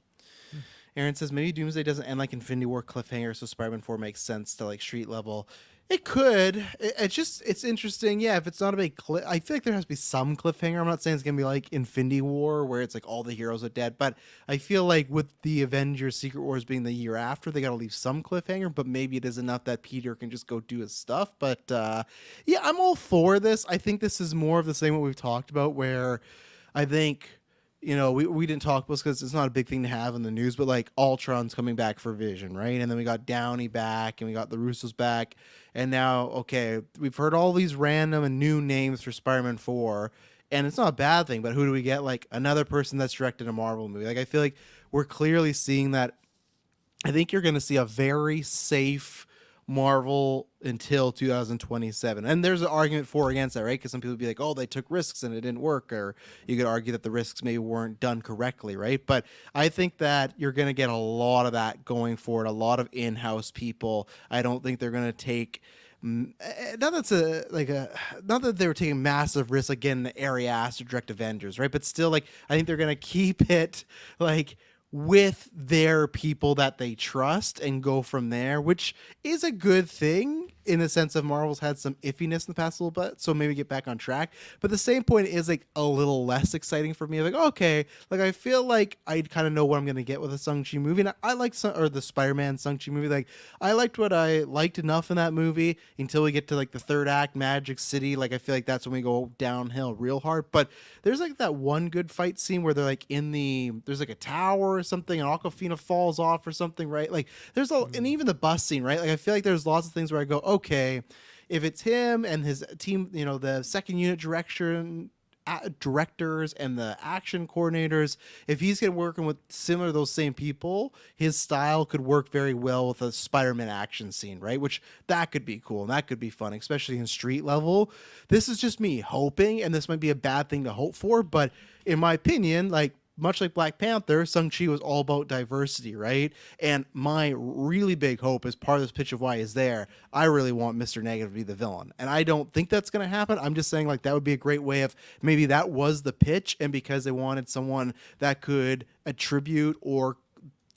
Aaron says maybe Doomsday doesn't end like Infinity War cliffhanger, so Spider-Man 4 makes sense to like street level. It could. It's interesting. Yeah, if it's not a big I feel like there has to be some cliffhanger. I'm not saying it's gonna be like Infinity War where it's like all the heroes are dead, but I feel like with the Avengers Secret Wars being the year after, they gotta leave some cliffhanger. But maybe it is enough that Peter can just go do his stuff. But yeah, I'm all for this. I think this is more of the same what we've talked about, where I think. We didn't talk about this because it's not a big thing to have in the news, but like Ultron's coming back for Vision, right? And then we got Downey back and we got the Russos back. And now, okay, we've heard all these random and new names for Spider-Man 4. And it's not a bad thing, but who do we get? Like another person that's directed a Marvel movie. Like I feel like we're clearly seeing that. I think you're going to see a very safe Marvel until 2027. And there's an argument for or against that, right? Because some people would be like, oh, they took risks and it didn't work. Or you could argue that the risks maybe weren't done correctly, right? But I think that you're going to get a lot of that going forward, a lot of in-house people. I don't think they're going to take... Not that they were taking massive risks like getting Ari Aster to direct Avengers, right? But still, like, I think they're going to keep it, like... with their people that they trust and go from there, which is a good thing in the sense of Marvel's had some iffiness in the past little bit, so maybe get back on track. But the same point is like a little less exciting for me. Like, okay, like I feel like I kind of know what I'm gonna get with a Shang-Chi movie. And I like the Spider-Man Shang-Chi movie. Like I liked what I liked enough in that movie until we get to like the third act, Magic City. Like I feel like that's when we go downhill real hard. But there's like that one good fight scene where they're like there's like a tower or something, and Aquafina falls off or something, right? Like there's and even the bus scene, right? Like I feel like there's lots of things where I go, okay, if it's him and his team, the second unit direction directors and the action coordinators, if he's working with similar those same people, his style could work very well with a Spider-Man action scene, right? Which that could be cool and that could be fun, especially in street level. This is just me hoping, and this might be a bad thing to hope for, but in my opinion, like much like Black Panther, Shang-Chi was all about diversity, right? And my really big hope as part of this pitch of why is there, I really want Mr. Negative to be the villain. And I don't think that's going to happen. I'm just saying like that would be a great way of maybe that was the pitch, and because they wanted someone that could attribute or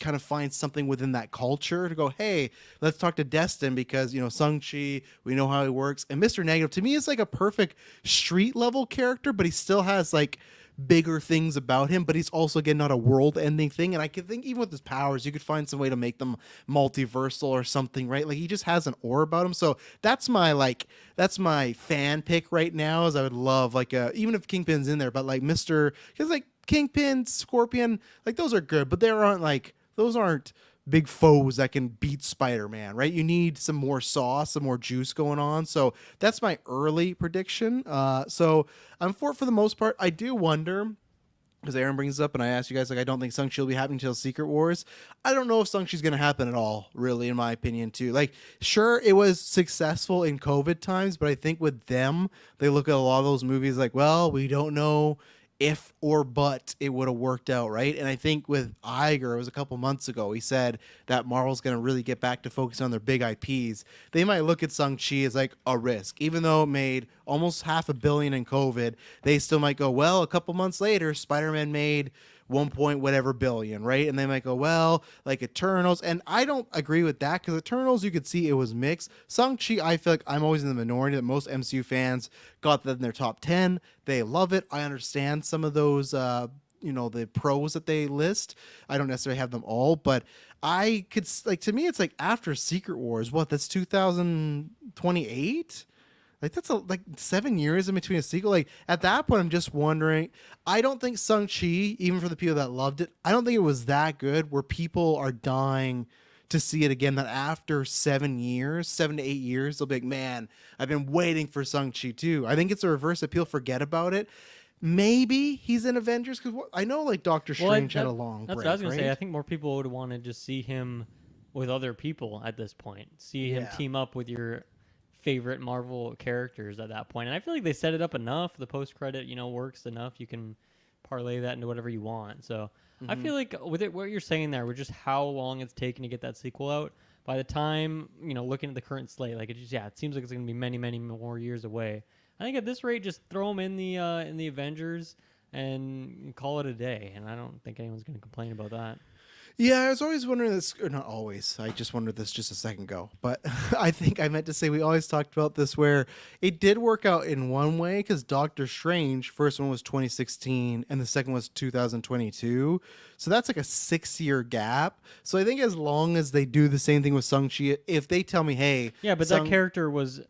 kind of find something within that culture to go, hey, let's talk to Destin because, you know, Shang-Chi, we know how he works. And Mr. Negative to me is like a perfect street level character, but he still has like bigger things about him, but he's also again not a world ending thing. And I could think even with his powers, you could find some way to make them multiversal or something, right? Like he just has an aura about him. So that's my fan pick right now, is I would love like even if Kingpin's in there, but like because like Kingpin, Scorpion, like those are good, but those aren't big foes that can beat Spider-Man, right? You need some more sauce, some more juice going on. So that's my early prediction. So I'm for the most part. I do wonder, because Aaron brings up, and I asked you guys, like, I don't think Shang-Chi will be happening until Secret Wars. I don't know if Shang-Chi's going to happen at all, really, in my opinion, too. Like, sure, it was successful in COVID times, but I think with them, they look at a lot of those movies like, well, we don't know if or but it would have worked out, right? And I think with Iger, it was a couple months ago, he said that Marvel's going to really get back to focus on their big IPs. They might look at Shang-Chi as like a risk. Even though it made almost $500 million in COVID, they still might go, well, a couple months later, Spider-Man made 1 point whatever billion, right? And they might go, well, like Eternals. And I don't agree with that, because Eternals, you could see it was mixed. Shang-Chi, I feel like I'm always in the minority, that most MCU fans got that in their top 10. They love it. I understand some of those, the pros that they list. I don't necessarily have them all, but I could, like, to me, it's like after Secret Wars, that's 2028? Like, that's like 7 years in between a sequel. Like, at that point, I'm just wondering. I don't think Shang-Chi, even for the people that loved it, I don't think it was that good where people are dying to see it again. That after 7 to 8 years, they'll be like, man, I've been waiting for Shang-Chi too. I think it's a reverse that people forget about it. Maybe he's in Avengers, because I know like Doctor Strange had a long That's break, what I was going right? to say. I think more people would want to just see him with other people at this point. See him team up with your favorite Marvel characters at that point. And I feel like they set it up enough. The post-credit, works enough. You can parlay that into whatever you want. So I feel like with it, what you're saying there, with just how long it's taken to get that sequel out, by the time, looking at the current slate, like it seems like it's going to be many, many more years away. I think at this rate, just throw them in the Avengers and call it a day. And I don't think anyone's going to complain about that. Yeah, I was always wondering this, or not always, I just wondered this just a second ago, but I think I meant to say we always talked about this where it did work out in one way, because Doctor Strange, first one was 2016 and the second was 2022. So that's like a 6-year gap. So I think as long as they do the same thing with Shang-Chi, if they tell me, hey... Yeah, but that character was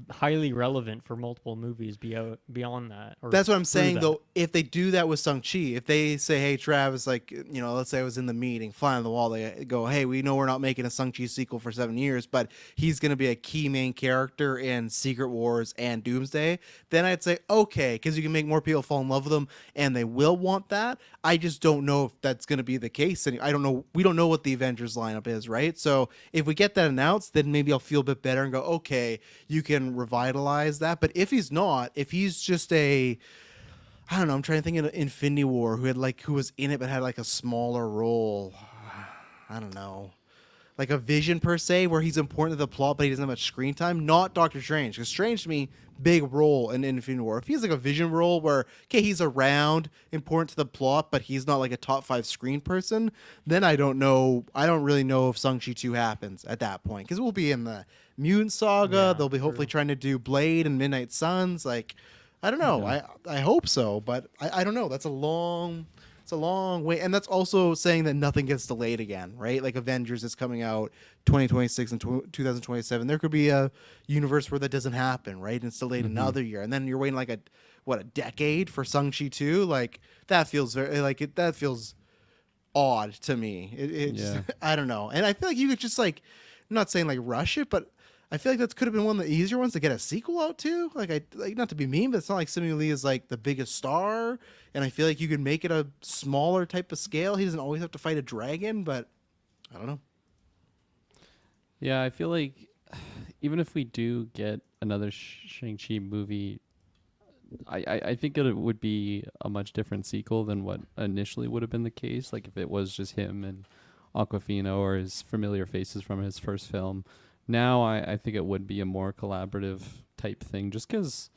highly relevant for multiple movies beyond that. That's what I'm saying, though. If they do that with Shang-Chi, if they say, hey, Travis, like, let's say I was in the meeting, fly on the wall, they go, hey, we know we're not making a Shang-Chi sequel for 7 years, but he's going to be a key main character in Secret Wars and Doomsday, then I'd say, okay, because you can make more people fall in love with them, and they will want that. I just don't know if that's going to be the case. And I don't know. We don't know what the Avengers lineup is, right? So if we get that announced, then maybe I'll feel a bit better and go, okay, you can revitalize that. But if he's not, if he's just I don't know, I'm trying to think of Infinity War, who was in it but had like a smaller role. I don't know. Like a Vision per se, where he's important to the plot, but he doesn't have much screen time. Not Doctor Strange, because Strange to me, big role in Infinity War. If he's like a Vision role where, okay, he's around, important to the plot, but he's not like a top 5 screen person, then I don't know. I don't really know if Shang-Chi 2 happens at that point, because we'll be in the Mutant Saga. Yeah, they'll be hopefully trying to do Blade and Midnight Suns. Like, I don't know. Yeah. I hope so, but I don't know. It's a long way, and that's also saying that nothing gets delayed again, right? Like Avengers is coming out 2026 and 2027. There could be a universe where that doesn't happen, right? And it's delayed another year, and then you're waiting like a decade for Shang-Chi 2. Like that feels that feels odd to me. It just, I don't know, and I feel like you could just like, I'm not saying like rush it, but I feel like that could have been one of the easier ones to get a sequel out to. Not to be mean, but it's not like Simu Lee is like the biggest star, and I feel like you could make it a smaller type of scale. He doesn't always have to fight a dragon, but I don't know. Yeah, I feel like even if we do get another Shang-Chi movie, I think it would be a much different sequel than what initially would have been the case. Like if it was just him and Aquafina or his familiar faces from his first film. Now I think it would be a more collaborative type thing, just because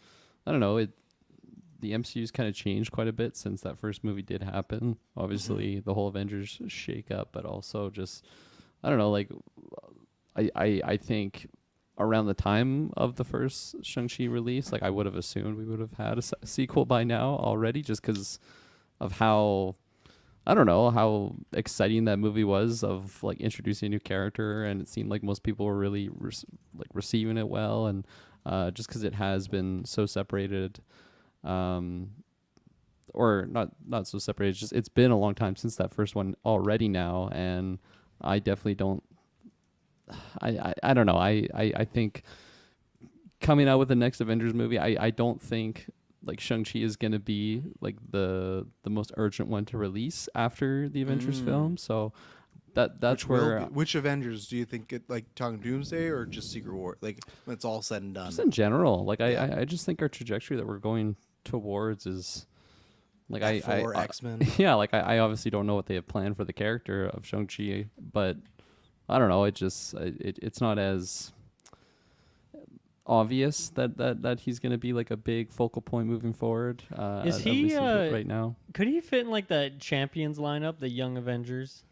I don't know, the MCU's kind of changed quite a bit since that first movie did happen. Obviously, the whole Avengers shake up, but also just I don't know, like I think around the time of the first Shang-Chi release, like I would have assumed we would have had a sequel by now already, just because of how I don't know how exciting that movie was of like introducing a new character, and it seemed like most people were really receiving it well, and just because it has been so separated, or not so separated, just it's been a long time since that first one already now, and I definitely don't. I don't know. I think coming out with the next Avengers movie, I don't think like Shang-Chi is going to be like the most urgent one to release after the Avengers film. So that's Which Avengers do you think it, like talking Doomsday or just Secret War? Like when it's all said and done. just in general, like I just think our trajectory that we're going towards is like F4, X-Men. yeah, like I obviously don't know what they have planned for the character of Shang-Chi, but I don't know. It just it's not as obvious that he's going to be like a big focal point moving forward. Is at he least right now? Could he fit in like that Champions lineup, the Young Avengers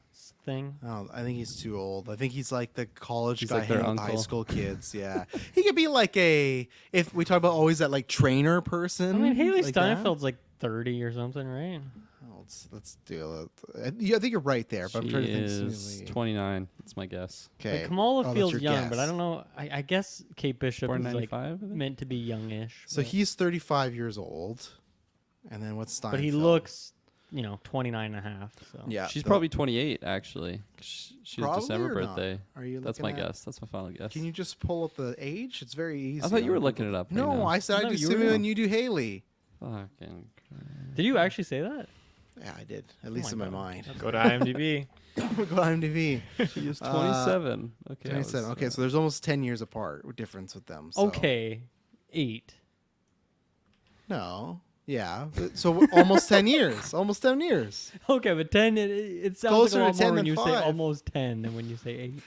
thing? Oh, I think he's too old. I think he's like the college He's guy like their hanging with high uncle. school kids. Yeah, he could be like if we talk about always that like trainer person. I mean, Haley like that. Steinfeld's like 30 or something, right? Oh, let's do it. I think you're right there, but I'm She trying to think. is 29. That's my guess. Okay, Like Kamala that's feels your young, but guess. I don't know. I guess Kate Bishop Born is like 95, I think? meant to be youngish. So but- he's 35 years old, and then what's Steinfeld? but he looks, 29 and a half. So Yeah, She's so- probably 28 actually. She's Probably December or not? birthday. Are you? That's looking my at- guess. That's my final guess. Can you just pull up the age? It's very easy. I thought you were on looking Google. it up. No, right now. I said No, I do you were- Simu and you do Haley. Fucking. Did you actually say that? Yeah, I did. At least in my my God. mind. Go to IMDb. Go IMDb. She is 27. Okay. 27. Okay, so there's almost 10 years apart difference with them. So. Okay, 8. No. Yeah. So almost 10 years. Almost 10 years. Okay, but 10. It sounds Closer to like a lot 10 more when than you say 5. almost 10 than when you say 8.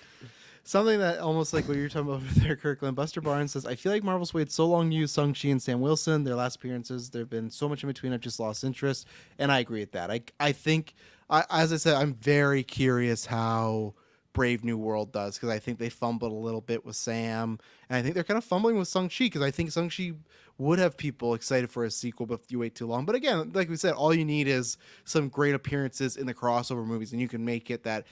Something that almost like what you're talking about there, Kirkland. Buster Barnes says, I feel like Marvel's waited so long to use Shang-Chi and Sam Wilson. Their last appearances, there have been so much in between. I've just lost interest. And I agree with that. I think, as I said, I'm very curious how Brave New World does, because I think they fumbled a little bit with Sam. And I think they're kind of fumbling with Shang-Chi, because I think Shang-Chi would have people excited for a sequel, but if you wait too long. But again, like we said, all you need is some great appearances in the crossover movies, and you can make it that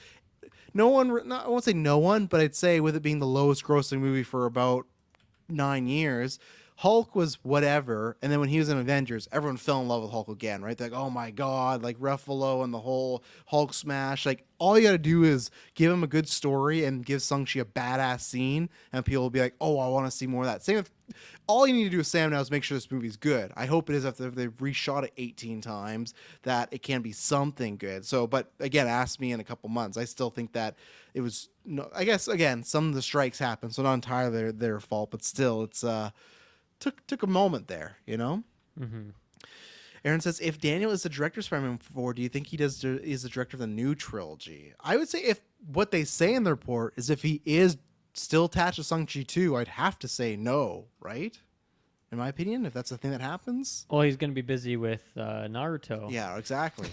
I won't say no one, but I'd say with it being the lowest grossing movie for about 9 years, Hulk was whatever. And then when he was in Avengers, everyone fell in love with Hulk again, right? They're like, oh my God, like Ruffalo and the whole Hulk smash. Like all you got to do is give him a good story and give Shang-Chi a badass scene, and people will be like, oh, I want to see more of that. Same with all you need to do with Sam now is make sure this movie's good. I hope it is after they've reshot it 18 times that it can be something good. So, but again, ask me in a couple months. I still think that it was, I guess, again, some of the strikes happened, so not entirely their fault, but still, it's took a moment there, Mm-hmm. Aaron says, if Daniel is the director of Spider-Man 4, do you think is the director of the new trilogy? I would say if what they say in the report is if he is still attached to Shang-Chi 2, I'd have to say no, right? In my opinion, if that's the thing that happens. Well, he's going to be busy with Naruto. Yeah, exactly.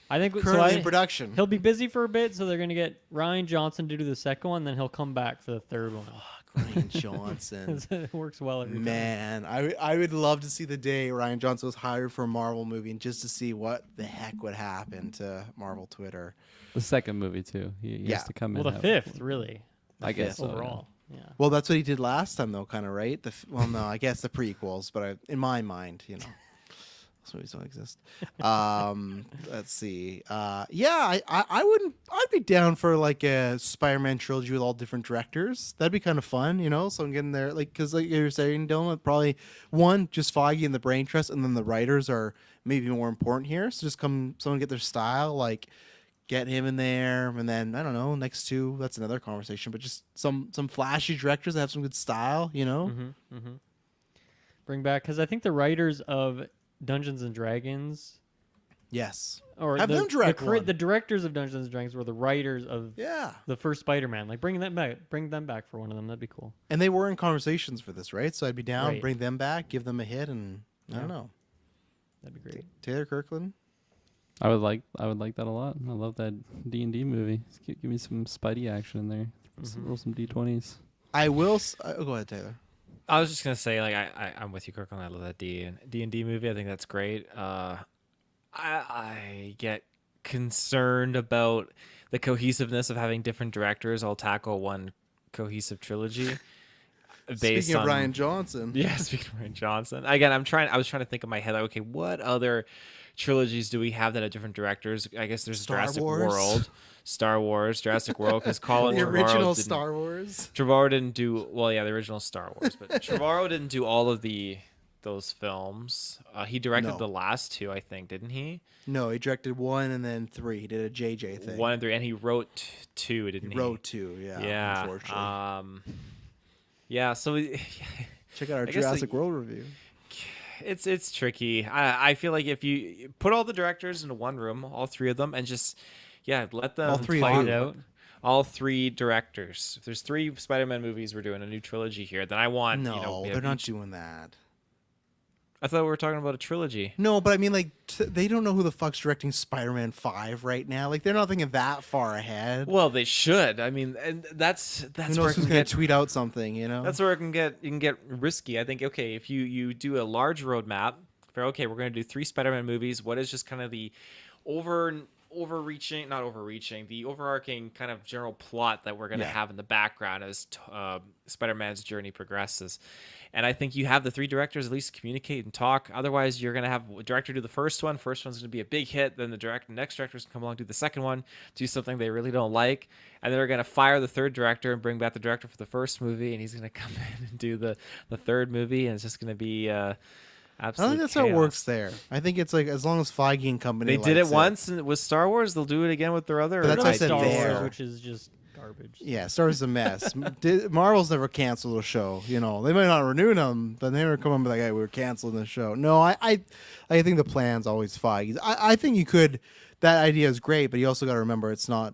I think Currently in production. He'll be busy for a bit, so they're going to get Ryan Johnson to do the second one, then he'll come back for the third one. Ryan Johnson. It works well every time. Man, I would love to see the day Ryan Johnson was hired for a Marvel movie, and just to see what the heck would happen to Marvel Twitter. The second movie too. He has to come Well, in. the fifth, really. I guess so, yeah. overall. Yeah. Well, that's what he did last time, though, kind of, right? No, I guess the prequels, but in my mind, Those movies don't exist. Let's see. I wouldn't. I'd be down for like a Spider-Man trilogy with all different directors. That'd be kind of fun, you know. So I'm getting there, like, because like you were saying, Dylan, probably one just Feige and the brain trust, and then the writers are maybe more important here. So just someone get their style, like get him in there, and then I don't know, next two. That's another conversation, but just some flashy directors that have some good style, you know. Bring back, because I think the writers of Dungeons and Dragons, Yes. or Have them direct one. the directors of Dungeons and Dragons were the writers of Yeah. the first Spider-Man. Like bring them back for one of them. That'd be cool. And they were in conversations for this, right? So I'd be down, Right. bring them back, give them a hit, and I don't Yeah. know. That'd be great. Taylor Kirkland. I would like that a lot. I love that D&D movie. Just give me some Spidey action in there. Roll some D20s. I will. Go ahead, Taylor. I was just gonna say, like, I'm with you, Kirkland. I love that D&D movie. I think that's great. I get concerned about the cohesiveness of having different directors all tackle one cohesive trilogy. Speaking of Ryan Johnson. Yeah, speaking of Ryan Johnson. Again, I was trying to think in my head, like, okay, what other trilogies do we have that have different directors? I guess there's Star Jurassic Wars. World, Star Wars, Jurassic World, because Colin The Trevorrow original didn't- Star Wars. Trevorrow didn't do the original Star Wars, but Trevorrow didn't do all of those films. He directed No. the last two, I think, didn't he? No, he directed 1 and then 3. He did a JJ thing. 1 and 3, and he wrote 2, didn't he? Wrote 2, yeah. Yeah. Unfortunately. Yeah. So Check out our I guess, Jurassic like, World review. it's tricky. I feel like if you put all the directors into one room, all three of them, and just let them All three of talk you. Fight it out. all three directors. If there's 3 Spider-Man movies, we're doing a new trilogy here. Then I want No, we they're have not each- doing that. I thought we were talking about a trilogy. No, but I mean, like, they don't know who the fuck's directing Spider-Man 5 right now. Like, they're not thinking that far ahead. Well, they should. I mean, and that's Who where knows it who's can going get to tweet out something, you know? that's where you can get risky. I think, okay, if you do a large roadmap for, okay, we're going to do 3 Spider-Man movies, what is just kind of the overarching the overarching kind of general plot that we're going to Yeah. have in the background as Spider-Man's journey progresses. And I think you have the 3 directors at least communicate and talk. Otherwise, you're going to have a director do the first one. First one's going to be a big hit. Then the next director's going to come along, do the second one, do something they really don't like. And they're going to fire the third director and bring back the director for the first movie. And he's going to come in and do the third movie. And it's just going to be I absolute don't think that's how it chaos. works there. I think it's like, as long as Feige and company They did it likes once with Star Wars. They'll do it again with their other. But that's Not what I said Star there. Wars, which is just garbage. Yeah, Star Wars is a mess. Marvel's never canceled a show. You know, they might not renew them, but they never come up and be like, "Hey, we're canceling the show." No, I think the plan's always Feige's. I think you could. That idea is great, but you also got to remember it's not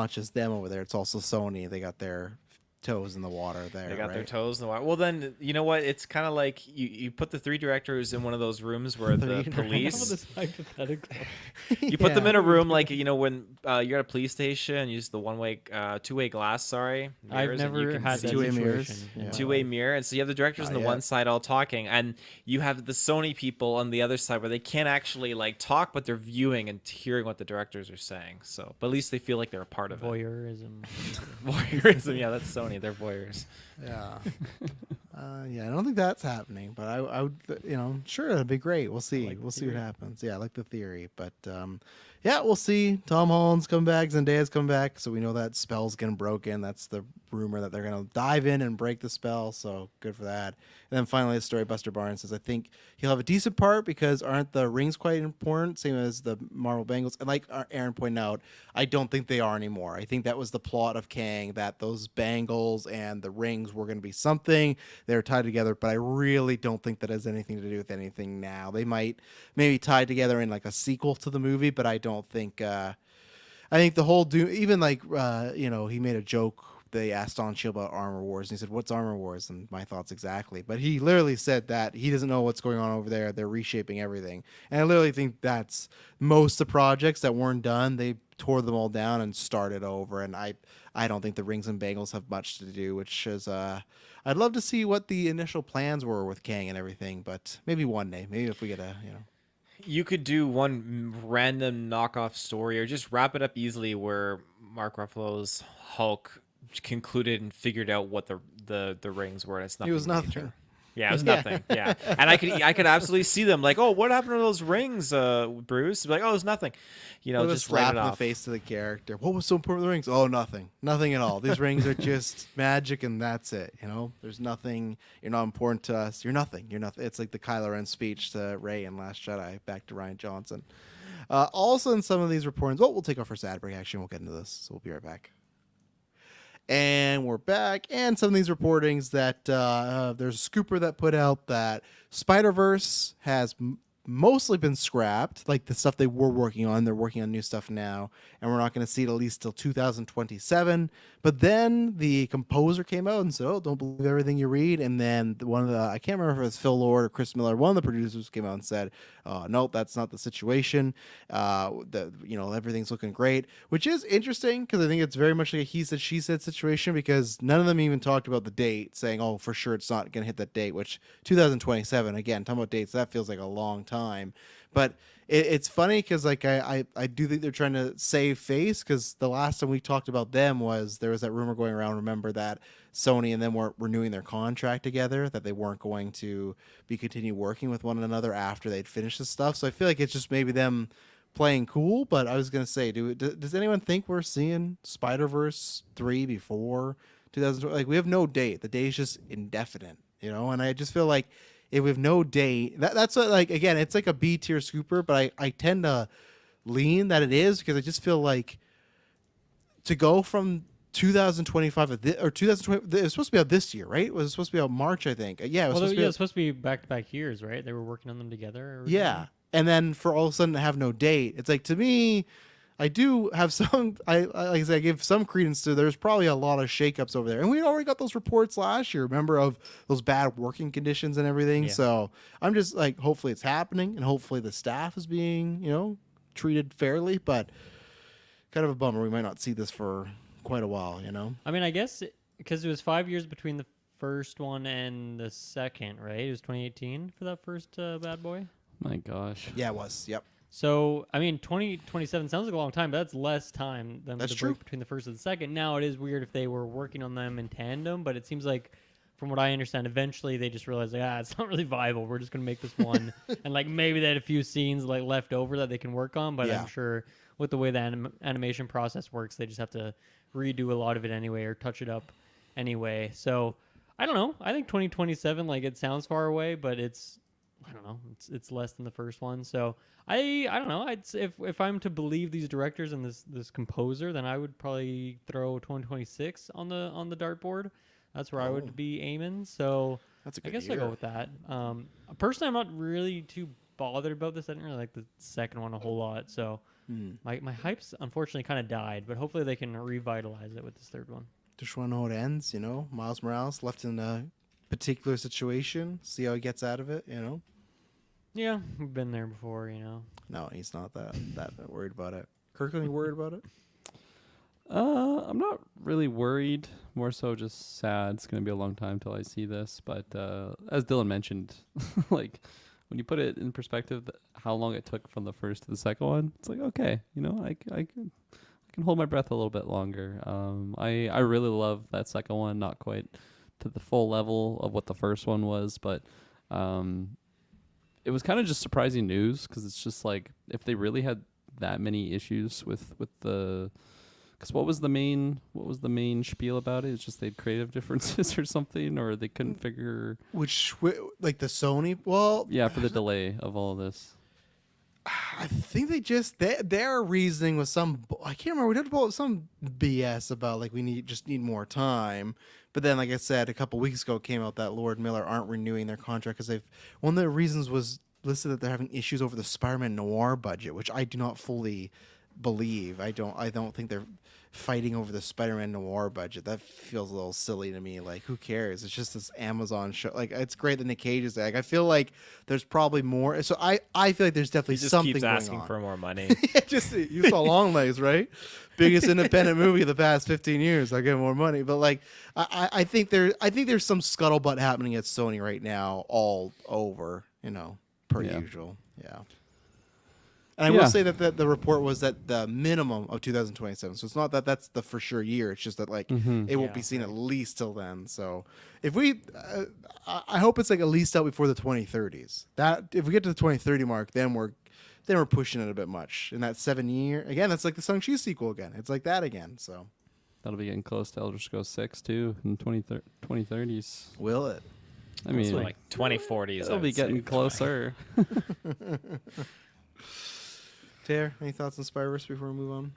just them over there. It's also Sony. They got their toes in the water there. They got their right? toes in the water. Well, then you know what? It's kind of like you put the 3 directors in one of those rooms where the Three police. This hypothetical. You put them Yeah. in a room like when you're at a police station and use the two-way glass. Sorry, I've mirrors, and you never can had see that Two-way situation. mirrors. in my two-way life. mirror, and so you have the directors on the Not one yet. side all talking, and you have the Sony people on the other side where they can't actually like talk, but they're viewing and hearing what the directors are saying. So, but at least they feel like they're a part of it. Voyeurism. Voyeurism, yeah, that's Sony. They're voyeurs. Yeah. Yeah, I don't think that's happening, but I would, sure, it'd be great. We'll see. like the We'll see what theory. happens. Yeah, I like the theory, but yeah, we'll see. Tom Holland's come back, Zendaya's come back, so we know that spell's getting broken. That's the rumor that they're gonna dive in and break the spell. So good for that. And then finally, the story Buster Barnes says, I think he'll have a decent part because aren't the rings quite important, same as the Marvel Bangles? And like Aaron pointed out, I don't think they are anymore. I think that was the plot of Kang, that those bangles and the rings were going to be something. They're tied together, but I really don't think that has anything to do with anything now. They might maybe tie together in like a sequel to the movie, but I don't think. I think the whole even like he made a joke. They asked Don Cheadle about Armor Wars, and he said, "What's Armor Wars?" And my thoughts exactly. But he literally said that he doesn't know what's going on over there. They're reshaping everything, and I literally think that's most of the projects that weren't done. They tore them all down and started over. And I don't think the rings and bangles have much to do. Which is, I'd love to see what the initial plans were with Kang and everything. But maybe one day, maybe if we get a You could do one random knockoff story or just wrap it up easily where Mark Ruffalo's Hulk concluded and figured out what the rings were, and it's nothing was nothing. major. Yeah, it was Yeah. nothing. Yeah, and I could absolutely see them like, oh, what happened to those rings, Bruce? Like, oh, it's nothing. You know, What a just write slap it in the off. face to the character. What was so important with the rings? Oh, nothing. Nothing at all. These rings are just magic and that's it. You know, there's nothing. You're not important to us. You're nothing. You're nothing. It's like the Kylo Ren speech to Rey in Last Jedi, back to Ryan Johnson. Also, in some of these reports, we'll take our first ad break. Actually, we'll get into this. So we'll be right back. And we're back. And some of these reportings that there's a scooper that put out that Spider-Verse has mostly been scrapped, like the stuff they were working on. They're working on new stuff now, and we're not going to see it at least till 2027. But then the composer came out and said, "Oh, don't believe everything you read." And then one of the, I can't remember if it was Phil Lord or Chris Miller, one of the producers came out and said, "No, that's not the situation. Everything's looking great," which is interesting because I think it's very much like a he said she said situation, because none of them even talked about the date, saying, "Oh, for sure it's not going to hit that date," which 2027 again. Talking about dates, that feels like a long time, but it's funny because like I do think they're trying to save face, because the last time we talked about them was there was that rumor going around. Remember that Sony and them weren't renewing their contract together, that they weren't going to be continue working with one another after they'd finished this stuff. So I feel like it's just maybe them playing cool. But I was gonna say, does anyone think we're seeing Spider-Verse 3 before 2020? Like, we have no date. The date is just indefinite, and I just feel like if we have no date, that's what, like, again, it's like a B tier scooper, but I tend to lean that it is, because I just feel like to go from 2025 or 2020, it was supposed to be out this year, right? It was supposed to be out March, I think. Yeah, it was supposed to be back-to-back years, right? They were working on them together. Yeah, and then for all of a sudden to have no date, it's like, to me, I do have some. Like I said, I give some credence to. There's probably a lot of shakeups over there, and we already got those reports last year. Remember, of those bad working conditions and everything. Yeah. So I'm just like, hopefully it's happening, and hopefully the staff is being, treated fairly. But kind of a bummer. We might not see this for quite a while. I mean, I guess because it was 5 years between the first one and the second, right? It was 2018 for that first Bad Boy. My gosh. Yeah, it was. Yep. So, I mean, 2027 sounds like a long time, but that's less time than That's the true. break between the first and the second. Now, it is weird if they were working on them in tandem, but it seems like, from what I understand, eventually they just realized, like, it's not really viable. We're just going to make this one. And, like, maybe they had a few scenes, like, left over that they can work on, but Yeah. I'm sure with the way the animation process works, they just have to redo a lot of it anyway or touch it up anyway. So, I don't know. I think 2027, like, it sounds far away, but I don't know. It's less than the first one, so I don't know. If I'm to believe these directors and this composer, then I would probably throw 2026 on the dartboard. That's where I would be aiming. So That's a I good guess year. I'll go with that. Personally, I'm not really too bothered about this. I didn't really like the second one a whole lot, so my hype's unfortunately kind of died. But hopefully they can revitalize it with this third one. Just want to know how it ends. Miles Morales left in a particular situation. See how he gets out of it. Yeah, we've been there before, No, he's not that worried about it. Kirkland, you worried about it? I'm not really worried. More so just sad. It's gonna be a long time till I see this. But as Dylan mentioned, like when you put it in perspective, how long it took from the first to the second one, it's like, okay, I can hold my breath a little bit longer. I really love that second one. Not quite to the full level of what the first one was, but it was kind of just surprising news, because it's just like, if they really had that many issues with the, because what was the main spiel about it? It's just they had creative differences or something, or they couldn't figure, Like the Sony? Well, yeah, for the delay of all this. I think their reasoning was I can't remember. We talked about some BS about like we just need more time. But then, like I said, a couple weeks ago, it came out that Lord Miller aren't renewing their contract because one of the reasons was listed that they're having issues over the Spider-Man Noir budget, which I do not fully believe. I don't think they're fighting over the Spider-Man Noir budget. That feels a little silly to me. Like, who cares? It's just this Amazon show. Like, it's great that Nick Cage is there. Like, I feel like there's probably more. So I feel like there's definitely He just something keeps going asking on. for more money. Just you saw Longlegs, right? Biggest independent movie of the past 15 years. I get more money, but like I think there's some scuttlebutt happening at Sony right now, all over. Per Yeah. usual. Yeah. And I will say that the report was that the minimum of 2027. So it's not that that's the for sure year. It's just that like it won't be seen at least till then. So if we, I hope it's like at least out before the 2030s. That if we get to the 2030 mark, then we're pushing it a bit much. In that 7 year again, that's like the Shang-Chi sequel again. It's like that again. So That'll be getting close to Elder Scrolls 6 too in 2030s. will it? I mean, like 2040s. it'll be getting closer. Tare, any thoughts on Spyverse before we move on?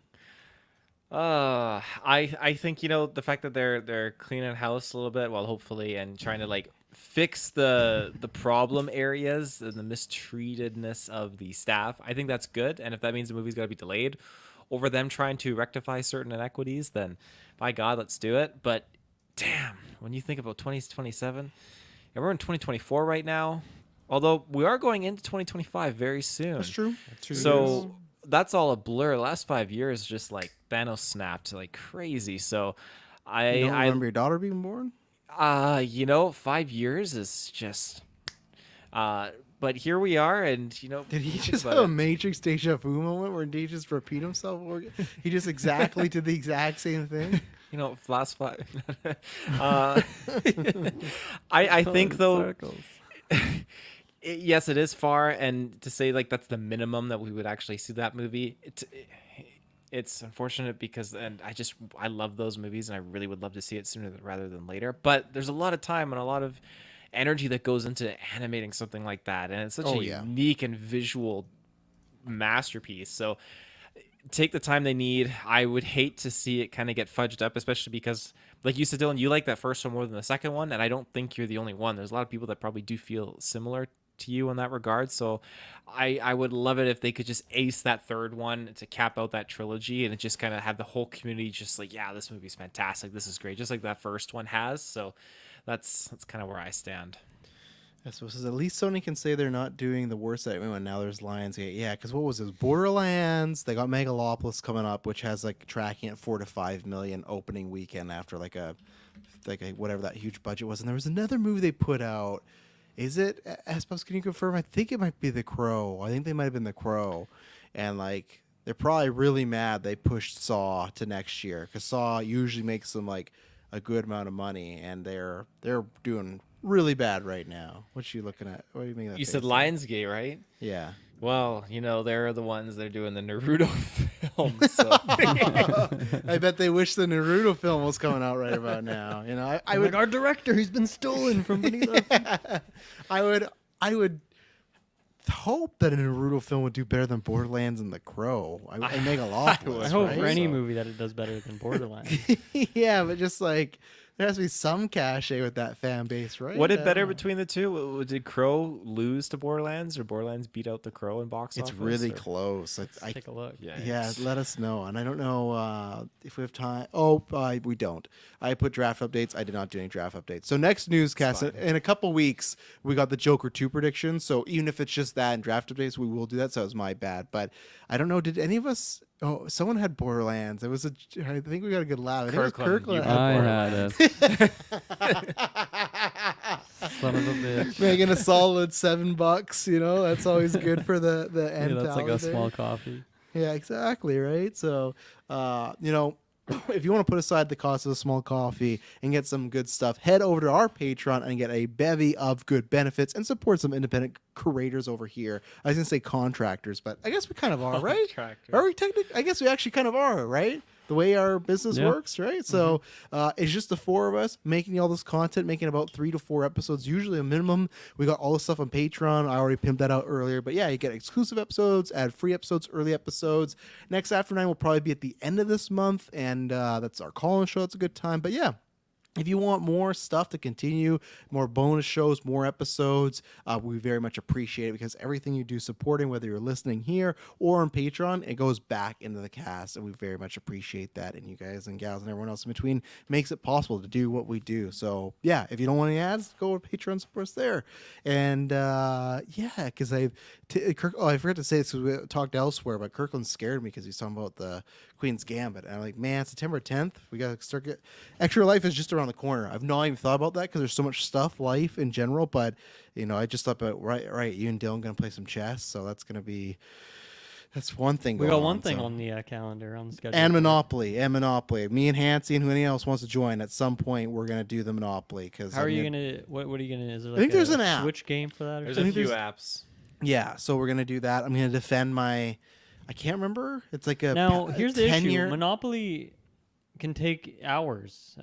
I think the fact that they're cleaning house a little bit, while hopefully and trying to like fix the problem areas and the mistreatedness of the staff. I think that's good, and if that means the movie's got to be delayed over them trying to rectify certain inequities, then by God, let's do it. But damn, when you think about 2027, and we're in 2024 right now. Although we are going into 2025 very soon. That's true. So that's all a blur. The last 5 years, just like Thanos snapped like crazy. So You don't remember your daughter being born? 5 years is just. But here we are, and Did he think just about have a it. Matrix deja vu moment where he just repeat himself? He just exactly did the exact same thing. Last five. I think though. Yes, it is far, and to say like that's the minimum that we would actually see that movie, it's unfortunate because I love those movies and I really would love to see it sooner rather than later. But there's a lot of time and a lot of energy that goes into animating something like that, and it's such a unique and visual masterpiece. So take the time they need. I would hate to see it kind of get fudged up, especially because, like you said, Dylan, you like that first one more than the second one, and I don't think you're the only one. There's a lot of people that probably do feel similar to you in that regard. So I would love it if they could just ace that third one to cap out that trilogy, and it just kind of have the whole community just like, yeah, this movie's fantastic, this is great, just like that first one has. So that's kind of where I stand. I suppose at least Sony can say they're not doing the worst at when now there's Lionsgate. Yeah, because what was this? Borderlands. They got Megalopolis coming up, which has like tracking at 4 to 5 million opening weekend after like a whatever that huge budget was. And there was another movie they put out. Is it? Espos, can you confirm? I think it might be The Crow. I think they might have been The Crow, and like they're probably really mad they pushed Saw to next year because Saw usually makes them like a good amount of money, and they're doing really bad right now. What you looking at? What do you mean? You said Lionsgate, right? Yeah. Well, they're the ones that are doing the Naruto film. So. I bet they wish the Naruto film was coming out right about now. I would. Like our director, he's been stolen from beneath us. I would hope that a Naruto film would do better than Borderlands and The Crow. I Megalopolis. I hope right? for any movie that it does better than Borderlands. Yeah, but just like there has to be some cachet with that fan base, right? What did better between the two? Did Crow lose to Borderlands, or Borderlands beat out the Crow in box It's office? really or? close. Let's take a look. Yeah, let us know. And I don't know if we have time. We don't. I put draft updates. I did not do any draft updates. So next newscast, in a couple weeks, we got the Joker 2 predictions. So even if it's just that and draft updates, we will do that. So it was my bad. But I don't know. Did any of us... Oh, someone had Borderlands. I think we got a good laugh. I think it was Kirkland. I had it. Son of a bitch. Making a solid $7. That's always good for the end. Yeah, that's like a there. small coffee. Yeah, exactly, right? So, if you want to put aside the cost of a small coffee and get some good stuff, head over to our Patreon and get a bevy of good benefits and support some independent creators over here. I was going to say contractors, but I guess we kind of are, right? Are we technically? I guess we actually kind of are, right? The way our business works, right? So it's just the four of us making all this content, making about 3 to 4 episodes, usually a minimum. We got all the stuff on Patreon. I already pimped that out earlier. But yeah, you get exclusive episodes, ad-free episodes, early episodes. Next After 9 will probably be at the end of this month, and that's our call-in show. It's a good time. But yeah. If you want more stuff to continue, more bonus shows, more episodes, we very much appreciate it because everything you do supporting, whether you're listening here or on Patreon, it goes back into the cast, and we very much appreciate that. And you guys and gals and everyone else in between makes it possible to do what we do. So, yeah, if you don't want any ads, go to Patreon, support us there. And, because I forgot to say this because we talked elsewhere, but Kirkland scared me because he's talking about the Queen's Gambit. And I'm like, man, September 10th, we got to start Extra Life is just around the corner. I've not even thought about that because there's so much stuff, life in general, but I just thought about right, you and Dylan gonna play some chess, so that's gonna be That's one thing. We going got one on, thing so. on the calendar on the schedule. And Monopoly. Me and Hansi and whoever else wants to join. At some point, we're gonna do the Monopoly. Because How are you gonna? What are you gonna? Is there like think a there's an app. Switch game for that? Or There's something? a few there's- apps. Yeah, so we're gonna do that. I'm gonna defend my. I can't remember. It's like a Now here's the issue: 10-year Monopoly can take hours,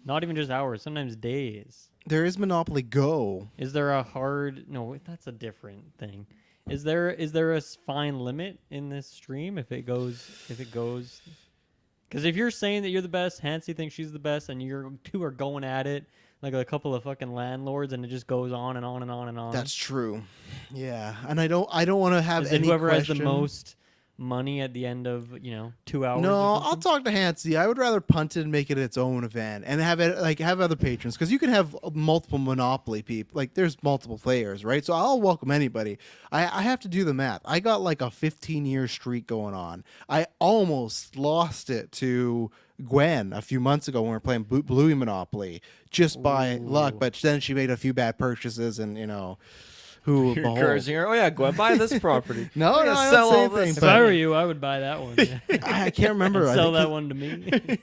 not even just hours, sometimes days. There is Monopoly Go. Is there a hard? No, that's a different thing. Is there a fine limit in this stream if it goes? Because if you're saying that you're the best, Hansi thinks she's the best, and you two are going at it like a couple of fucking landlords, and it just goes on and on and on and on. That's true. Yeah, and I don't want to have Is it any whoever question. has the most money at the end of 2 hours? No, or I'll something? talk to Hansi. I would rather punt it and make it its own event, and have it have other patrons, because you can have multiple Monopoly people. Like there's multiple players, right? So I'll welcome anybody. I have to do the math. I got like a 15-year streak going on. I almost lost it to Gwen a few months ago when we were playing Bluey Monopoly, just by luck. But then she made a few bad purchases, and who You're behold. encouraging her. Oh yeah, go and buy this property. No, We're no, gonna I sell don't say all this. anything, If but- I were you, I would buy that one. Yeah. I can't remember. I Sell think that one to me.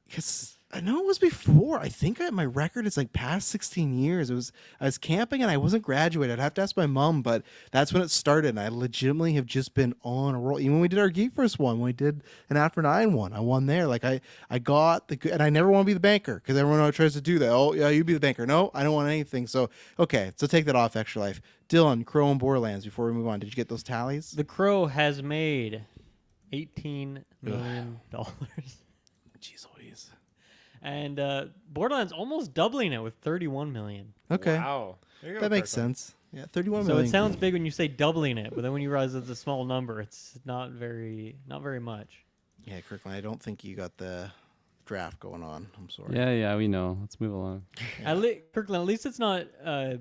Because I know it was before. I think my record is like past 16 years. I was camping and I wasn't graduated. I'd have to ask my mom, but that's when it started. And I legitimately have just been on a roll. Even when we did our GeekVerse one, when we did an After 9 one, I won there. Like I got and I never want to be the banker, because everyone tries to do that. Oh yeah, you be the banker. No, I don't want anything. So okay, so take that off, Extra Life. Dylan, Crow and Borderlands. Before we move on, did you get those tallies? The Crow has made $18 million. Jeez Louise. And Borderlands almost doubling it with 31 million. Okay, Wow. There you go, that makes Kirkland. sense. Yeah, 31 So million. it sounds big when you say doubling it, but then when you realize it's a small number, it's not very much. Yeah, Kirkland, I don't think you got the draft going on. I'm sorry. Yeah, we know. Let's move along. Kirkland, at least it's not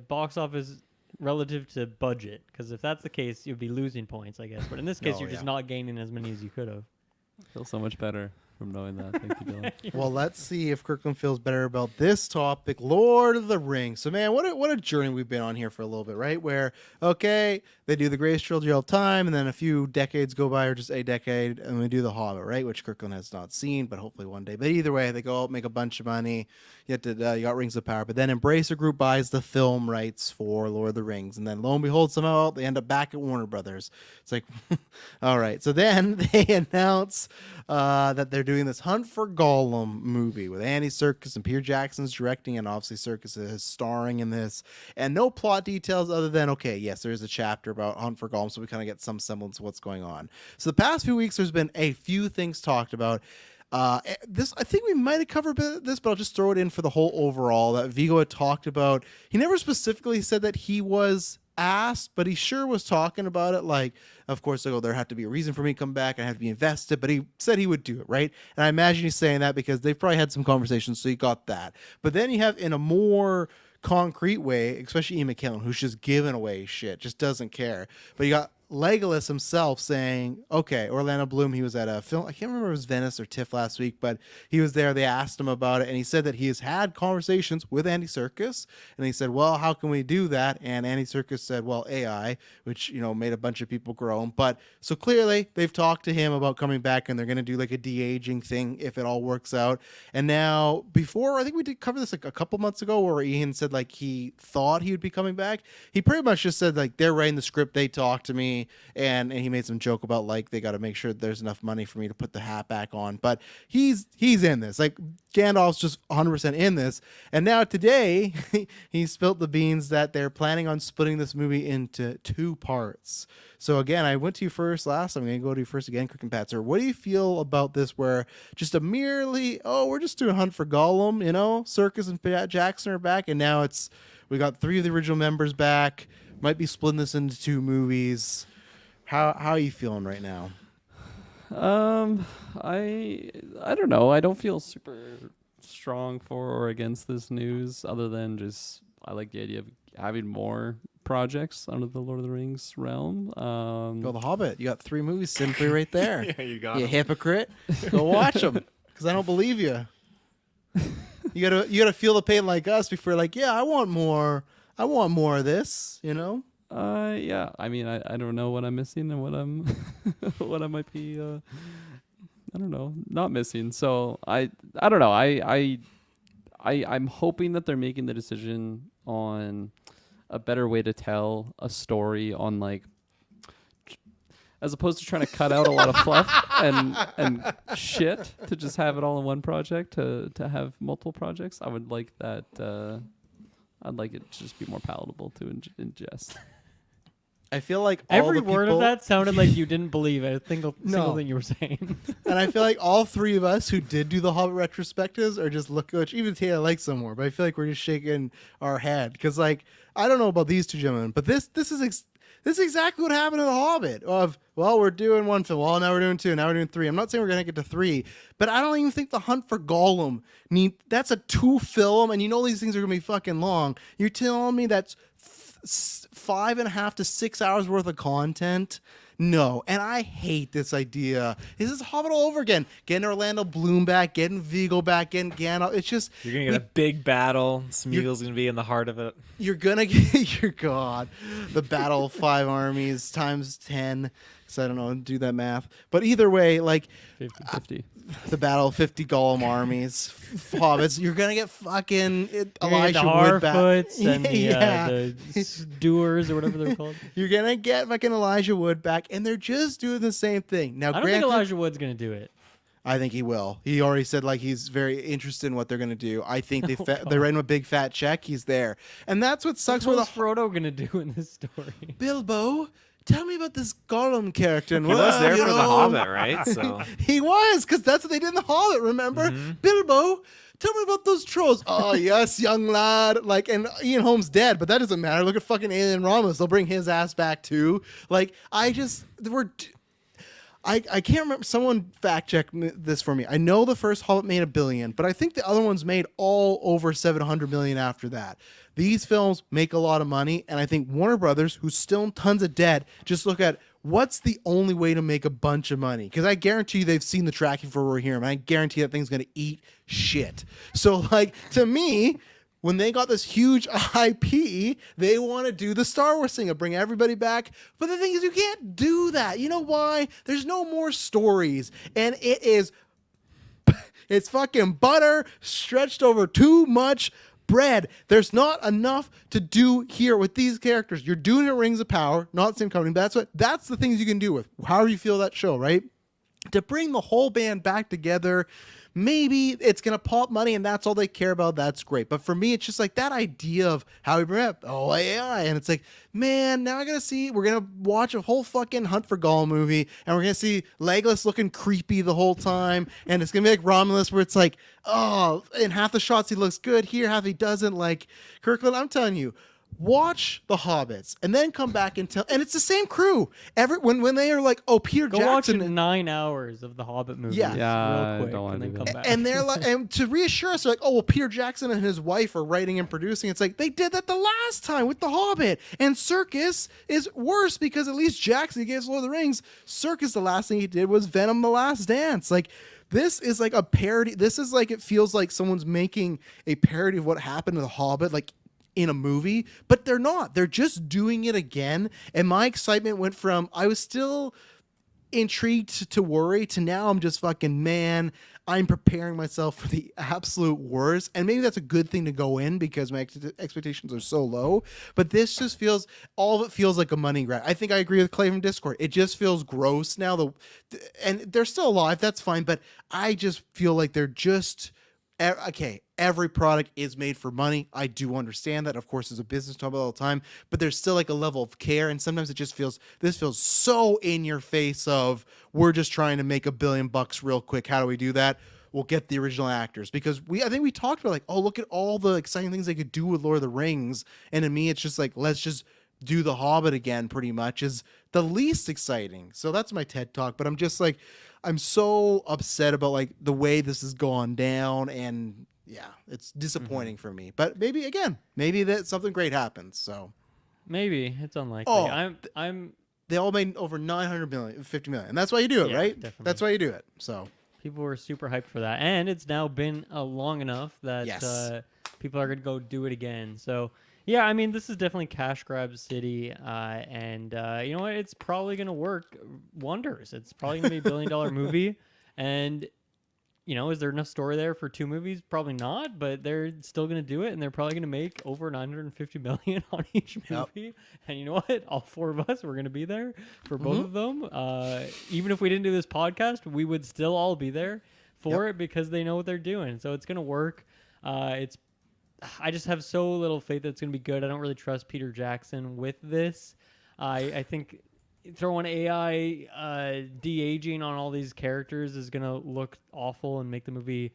box office relative to budget, because if that's the case, you'd be losing points, I guess. But in this case, No, you're just yeah. not gaining as many as you could have. I feel so much better from knowing that. Thank you, Dylan. Well, let's see if Kirkland feels better about this topic, Lord of the Rings. So, man, what a journey we've been on here for a little bit, right? Where, okay, they do the greatest trilogy of all time, and then a few decades go by, or just a decade, and we do the Hobbit, right? Which Kirkland has not seen, but hopefully one day. But either way, they go out, make a bunch of money. You got Rings of Power, but then Embracer Group buys the film rights for Lord of the Rings, and then lo and behold, somehow they end up back at Warner Brothers. It's like, all right. So then they announce that they're doing this Hunt for Gollum movie with Andy Serkis and Peter Jackson's directing, and obviously Serkis is starring in this, and no plot details other than, okay, yes, there is a chapter about Hunt for Gollum, so we kind of get some semblance of what's going on. So the past few weeks, there's been a few things talked about. This, I think we might have covered this, but I'll just throw it in for the whole overall that Vigo had talked about. He never specifically said that he was asked, but he sure was talking about it. Like, of course, there have to be a reason for me to come back. I have to be invested, but he said he would do it, right? And I imagine he's saying that because they've probably had some conversations, so he got that. But then you have, in a more concrete way, especially Ian McKellen, who's just giving away shit, just doesn't care. But you got Legolas himself saying, okay, Orlando Bloom, he was at a film, I can't remember if it was Venice or TIFF last week, but he was there. They asked him about it, and he said that he has had conversations with Andy Serkis, and he said, well, how can we do that? And Andy Serkis said, well, AI, which, made a bunch of people groan. But so clearly they've talked to him about coming back, and they're going to do like a de-aging thing if it all works out. And now, before, I think we did cover this like a couple months ago, where Ian said like he thought he would be coming back. He pretty much just said like, they're writing the script, they talked to me, and he made some joke about like they got to make sure there's enough money for me to put the hat back on. But he's in this. Like, Gandalf's just 100% in this. And now today he spilled the beans that they're planning on splitting this movie into 2 parts. So again, I went to you first last. I'm going to go to you first again, Crick and Patzer. What do you feel about this, where just a merely, we're just doing Hunt for Gollum, Serkis and Jackson are back, and now we got 3 of the original members back, might be splitting this into 2 movies. How are you feeling right now? I don't know. I don't feel super strong for or against this news, other than just I like the idea of having more projects under the Lord of the Rings realm. Go The Hobbit. You got 3 movies simply right there. Yeah, you got You him. hypocrite. Go watch them, because I don't believe you. You gotta feel the pain like us before you're like, yeah, I want more of this. Yeah. I mean, I don't know what I'm missing and what I'm what I might be. I don't know, not missing. So I don't know. I'm hoping that they're making the decision on a better way to tell a story on like, as opposed to trying to cut out a lot of fluff and shit to just have it all in one project to have multiple projects. I would like that. I'd like it to just be more palatable to ingest. I feel like all Every the word people, of that sounded like you didn't believe a single No. thing you were saying. and I feel like all three of us who did do the Hobbit retrospectives are just looking. Which even Taylor likes some more, but I feel like we're just shaking our head because, like, I don't know about these two gentlemen, but this is exactly what happened to the Hobbit. Of well, we're doing one film, well now we're doing two, now we're doing three. I'm not saying we're gonna get to three, but I don't even think the Hunt for Gollum that's a 2 film, and you know these things are gonna be fucking long. You're telling me that's 5.5 to 6 hours worth of content? No, and I hate this idea. This is Hobbit all over again. Getting Orlando Bloom back, getting Viggo back, getting Gandalf. It's just You're gonna get a big battle. Smeagol's gonna be in the heart of it. you're gonna get your god, the battle of 5 armies times 10. So I don't know, do that math. But either way, like 50-50. the battle of 50 Gollum armies, hobbits. You're gonna get fucking Elijah the Wood back. Harfoots and Yeah. the Stewers or whatever they're called. You're gonna get fucking Elijah Wood back, and they're just doing the same thing. Now, I don't granted, think Elijah Wood's gonna do it. I think he will. He already said like he's very interested in what they're gonna do. I think they write him a big fat check. He's there, and that's what sucks with What's Frodo gonna do in this story? Bilbo. Tell me about this Gollum character. And He was there you for the know, Hobbit, right? So He was, because that's what they did in the Hobbit, remember? Bilbo, tell me about those trolls. Oh, yes, young lad. Like, and Ian Holm's dead, but that doesn't matter. Look at fucking Alien Ramos. They'll bring his ass back, too. Like, I can't remember. Someone fact check this for me. I know the first Hobbit made $1 billion, but I think the other ones made all over $700 million after that. These films make a lot of money, and I think Warner Brothers, who's still in tons of debt, just look at what's the only way to make a bunch of money. Because I guarantee you they've seen the tracking for Rohirrim, and I guarantee that thing's going to eat shit. So, like, to me, when they got this huge IP, they want to do the Star Wars thing of bring everybody back. But the thing is, you can't do that. You know why? There's no more stories. And it's fucking butter stretched over too much bread. There's not enough to do here with these characters. You're doing it Rings of Power, not the same company. That's the things you can do with however you feel that show, right? To bring the whole band back together, maybe it's going to pop money and that's all they care about. That's great. But for me, it's just like that idea of how we bring up, oh, AI. And it's like, man, now we're going to watch a whole fucking Hunt for Gollum movie and we're going to see Legolas looking creepy the whole time. And it's going to be like Romulus where it's like, oh, in half the shots he looks good here, half he doesn't. Like Kirkland, I'm telling you, watch The Hobbits and then come back and and it's the same crew. When they are like, oh, Peter Go Jackson. watch 9 hours of the Hobbit movie. Yeah. Yeah, real quick, don't wanna and then do come that. back. And they're like, and to reassure us, they're like, oh, well, Peter Jackson and his wife are writing and producing. It's like they did that the last time with The Hobbit. And Circus is worse because at least Jackson gave Lord of the Rings. Circus, the last thing he did was Venom: The Last Dance. Like, this is like a parody. This is like, it feels like someone's making a parody of what happened to The Hobbit, like in a movie, but they're not. They're just doing it again. And my excitement went from, I was still intrigued to worry to now I'm just fucking, man, I'm preparing myself for the absolute worst. And maybe that's a good thing to go in because my expectations are so low. But this just feels, all of it feels like a money grab. I think I agree with Clay from Discord. It just feels gross now. And they're still alive. That's fine. But I just feel like they're just, okay, every product is made for money. I do understand that. Of course, it's a business talk all the time, but there's still like a level of care. And sometimes it just feels so in your face of, we're just trying to make $1 billion real quick. How do we do that? We'll get the original actors because I think we talked about like, oh, look at all the exciting things they could do with Lord of the Rings. And to me, it's just like, let's just do The Hobbit again, pretty much is the least exciting. So that's my TED talk, but I'm just like, I'm so upset about like the way this has gone down, and yeah, it's disappointing for me. But maybe that something great happens. So Maybe it's unlikely. Oh, I'm. they all made over 900 million, 50 million, and that's why you do it, Yeah, right? definitely. That's why you do it. So People were super hyped for that, and it's now been long enough that Yes. people are gonna go do it again. So Yeah, I mean, this is definitely cash grab city, and you know what? It's probably gonna work wonders. It's probably gonna be $1 billion movie, and you know, is there enough story there for 2 movies? Probably not, but they're still gonna do it, and they're probably gonna make over 950 million on each Yep. movie. And you know what? All 4 of us, we're gonna be there for both Mhm. of them. Even if we didn't do this podcast, we would still all be there for it because they know what they're doing. So it's gonna work. It's I just have so little faith that it's going to be good. I don't really trust Peter Jackson with this. I think throwing AI de-aging on all these characters is going to look awful and make the movie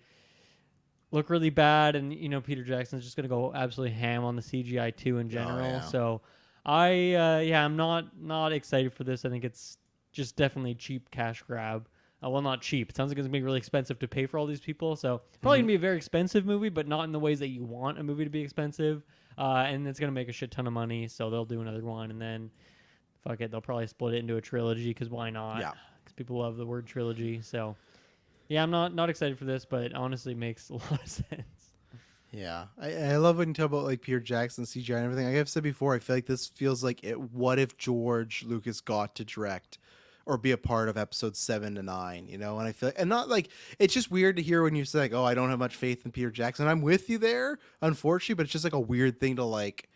look really bad. And, you know, Peter Jackson's just going to go absolutely ham on the CGI too in general. yeah. So I'm not excited for this. I think it's just definitely cheap cash grab. Well, not cheap. It sounds like it's going to be really expensive to pay for all these people. So probably going to be a very expensive movie, but not in the ways that you want a movie to be expensive. And it's going to make a shit ton of money. So they'll do another one. And then, fuck it, they'll probably split it into a trilogy because why not? Yeah. Because people love the word trilogy. So, yeah, I'm not excited for this, but it honestly makes a lot of sense. Yeah, I love when you talk about like Peter Jackson, CGI, and everything. Like I've said before, I feel like this feels like it. What if George Lucas got to direct or be a part of episodes 7 to 9? You know, and I feel like, and not like it's just weird to hear when you say like, "Oh, I don't have much faith in Peter Jackson." I'm with you there, unfortunately, but it's just like a weird thing to like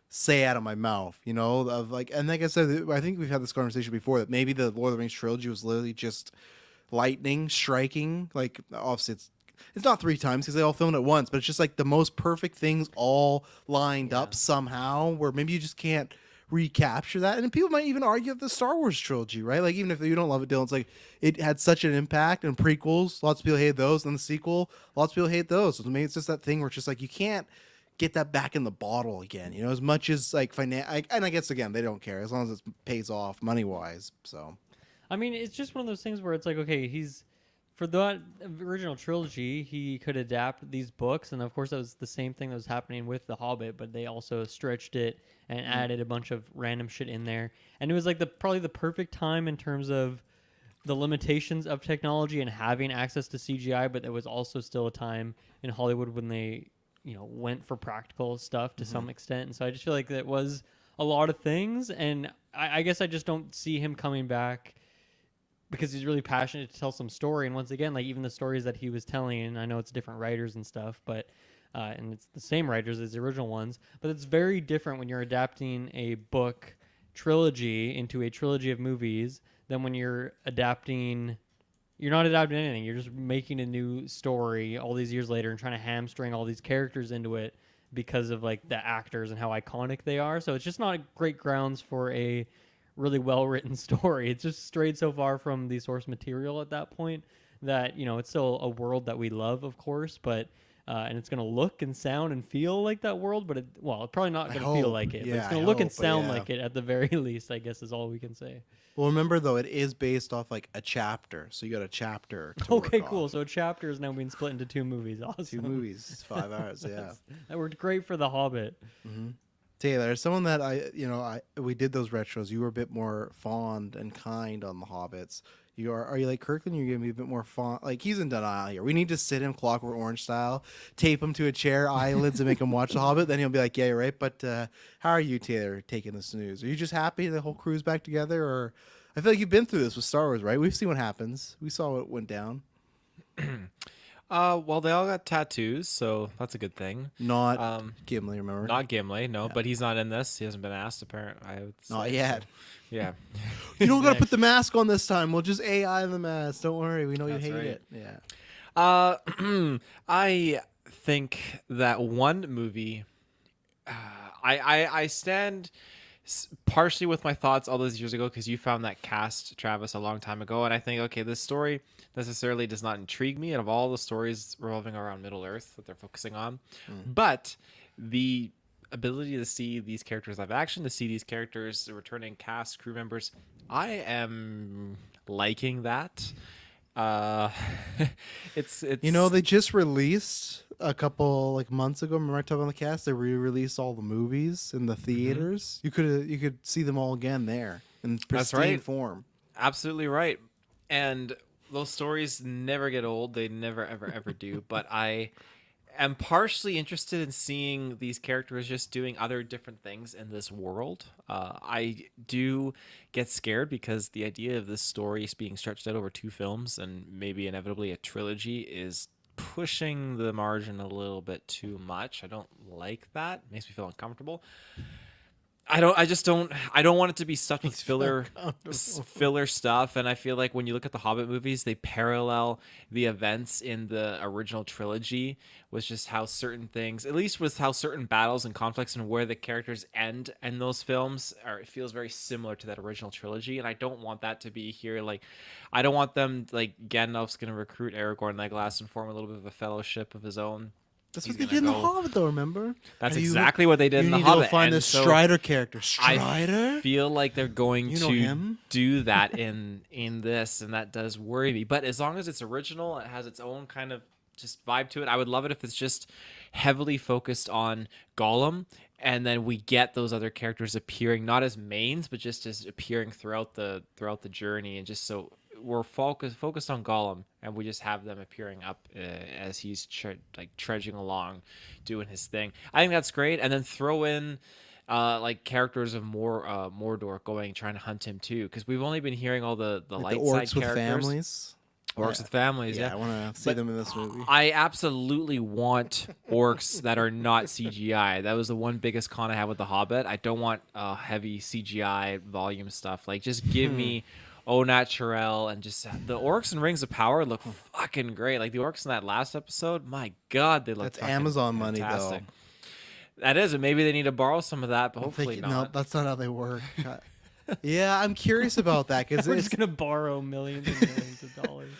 say out of my mouth. You know, of like, and like I said, I think we've had this conversation before that maybe the Lord of the Rings trilogy was literally just lightning striking. Like obviously it's not 3 times because they all filmed at once, but it's just like the most perfect things all lined up somehow where maybe you just can't recapture that. And people might even argue that the Star Wars trilogy, right? Like even if you don't love it, Dylan, it's like it had such an impact, and prequels, lots of people hate those, and the sequel, lots of people hate those. So maybe it's just that thing where it's just like you can't get that back in the bottle again, you know, as much as like and I guess again they don't care as long as it pays off money wise. So I mean, it's just one of those things where it's like, okay, for that original trilogy, he could adapt these books, and of course that was the same thing that was happening with The Hobbit, but they also stretched it and added a bunch of random shit in there. And it was like probably the perfect time in terms of the limitations of technology and having access to CGI, but there was also still a time in Hollywood when they, you know, went for practical stuff to some extent. And so I just feel like that was a lot of things, and I guess I just don't see him coming back because he's really passionate to tell some story. And once again, like even the stories that he was telling, and I know it's different writers and stuff, but and it's the same writers as the original ones, but it's very different when you're adapting a book trilogy into a trilogy of movies than when you're not adapting anything. You're just making a new story all these years later and trying to hamstring all these characters into it because of like the actors and how iconic they are. So it's just not great grounds for a really well-written story. It's just strayed so far from the source material at that point that, you know, it's still a world that we love, of course, but and it's going to look and sound and feel like that world, but it's probably not going to feel hope. like it. But Yeah, it's going I to look and hope, but sound yeah. like it at the very least, I guess is all we can say. well, remember though, it is based off like a chapter, so you got a chapter. To Okay, work cool. off. So a chapter is now being split into 2 movies. 2 Awesome. movies, it's 5 hours. Yeah. That worked great for The Hobbit. Taylor, someone that we did those retros. You were a bit more fond and kind on the Hobbits. Are you like Kirkland? You're gonna be a bit more fond. Like he's in denial here. We need to sit him Clockwork Orange style, tape him to a chair, eyelids, and make him watch the Hobbit. Then he'll be like, "Yeah, you're right." But how are you, Taylor, taking the snooze? Are you just happy the whole crew's back together, or I feel like you've been through this with Star Wars, right? We've seen what happens. We saw what went down. Well, they all got tattoos, so that's a good thing. Not Gimli, remember? Not Gimli, no, but he's not in this. He hasn't been asked, apparently. I would say, Not yet. so, yeah. You don't got to put the mask on this time. We'll just AI the mask. Don't worry. We know you That's hate right. it. Yeah. I think that one movie, I stand partially with my thoughts all those years ago because you found that cast, Travis, a long time ago, and I think, okay, this story necessarily does not intrigue me out of all the stories revolving around Middle Earth that they're focusing on, but the ability to see these characters live action, to see these characters, the returning cast, crew members, I am liking that. It's You know, they just released a couple like months ago. Remember I talked on the cast? They re-released all the movies in the theaters. You could see them all again there in pristine right. form. absolutely right, and those stories never get old. They never ever do. But am partially interested in seeing these characters just doing other different things in this world. I do get scared because the idea of this story is being stretched out over 2 films and maybe inevitably a trilogy is pushing the margin a little bit too much. I don't like that. It makes me feel uncomfortable. I don't want it to be stuffed with filler stuff. And I feel like when you look at the Hobbit movies, they parallel the events in the original trilogy with just how certain things, at least with how certain battles and conflicts and where the characters end in those films it feels very similar to that original trilogy. And I don't want that to be here. Like, I don't want them, like, Gandalf's going to recruit Aragorn and Legolas and form a little bit of a fellowship of his own. That's He's what they gonna did in The go- Hobbit, though, remember? That's And exactly what they did in you The need Hobbit. to go find and the so Strider character. Strider? I feel like they're going You know to him? do that in this, and that does worry me. But as long as it's original, it has its own kind of just vibe to it. I would love it if it's just heavily focused on Gollum, and then we get those other characters appearing not as mains, but just as appearing throughout the journey, and just so we're focused on Gollum, and we just have them appearing up as he's trudging along, doing his thing. I think that's great, and then throw in like characters of Mordor trying to hunt him too, because we've only been hearing all the Like light the orcs side with characters. families. Orcs with families, Yeah, yeah. I want to see But them in this movie. I absolutely want orcs that are not CGI. That was the one biggest con I had with The Hobbit. I don't want heavy CGI volume stuff. Like, just give me au naturel, and just the orcs in Rings of Power look fucking great. Like the orcs in that last episode, my god, they look That's fucking Amazon money, fantastic. though. That is, and maybe they need to borrow some of that, but hopefully No, not. that's not how they work. Yeah, I'm curious about that because We're just gonna borrow millions and millions of dollars.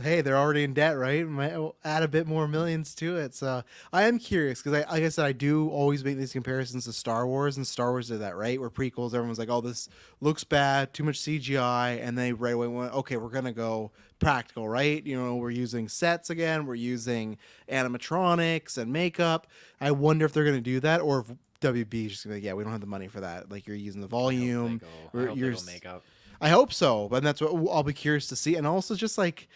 hey, they're already in debt, right? Might add a bit more millions to it. So I am curious because, like I said, I do always make these comparisons to Star Wars, and Star Wars did that, right? Where prequels, everyone's like, "Oh, this looks bad, too much CGI," and they right away went, "Okay, we're gonna go practical, right? You know, we're using sets again, we're using animatronics and makeup." I wonder if they're gonna do that, or if WB is just gonna be like, "Yeah, we don't have the money for that. Like, you're using the volume." I hope they you're go makeup. I hope so, but that's what I'll be curious to see. And also, just like,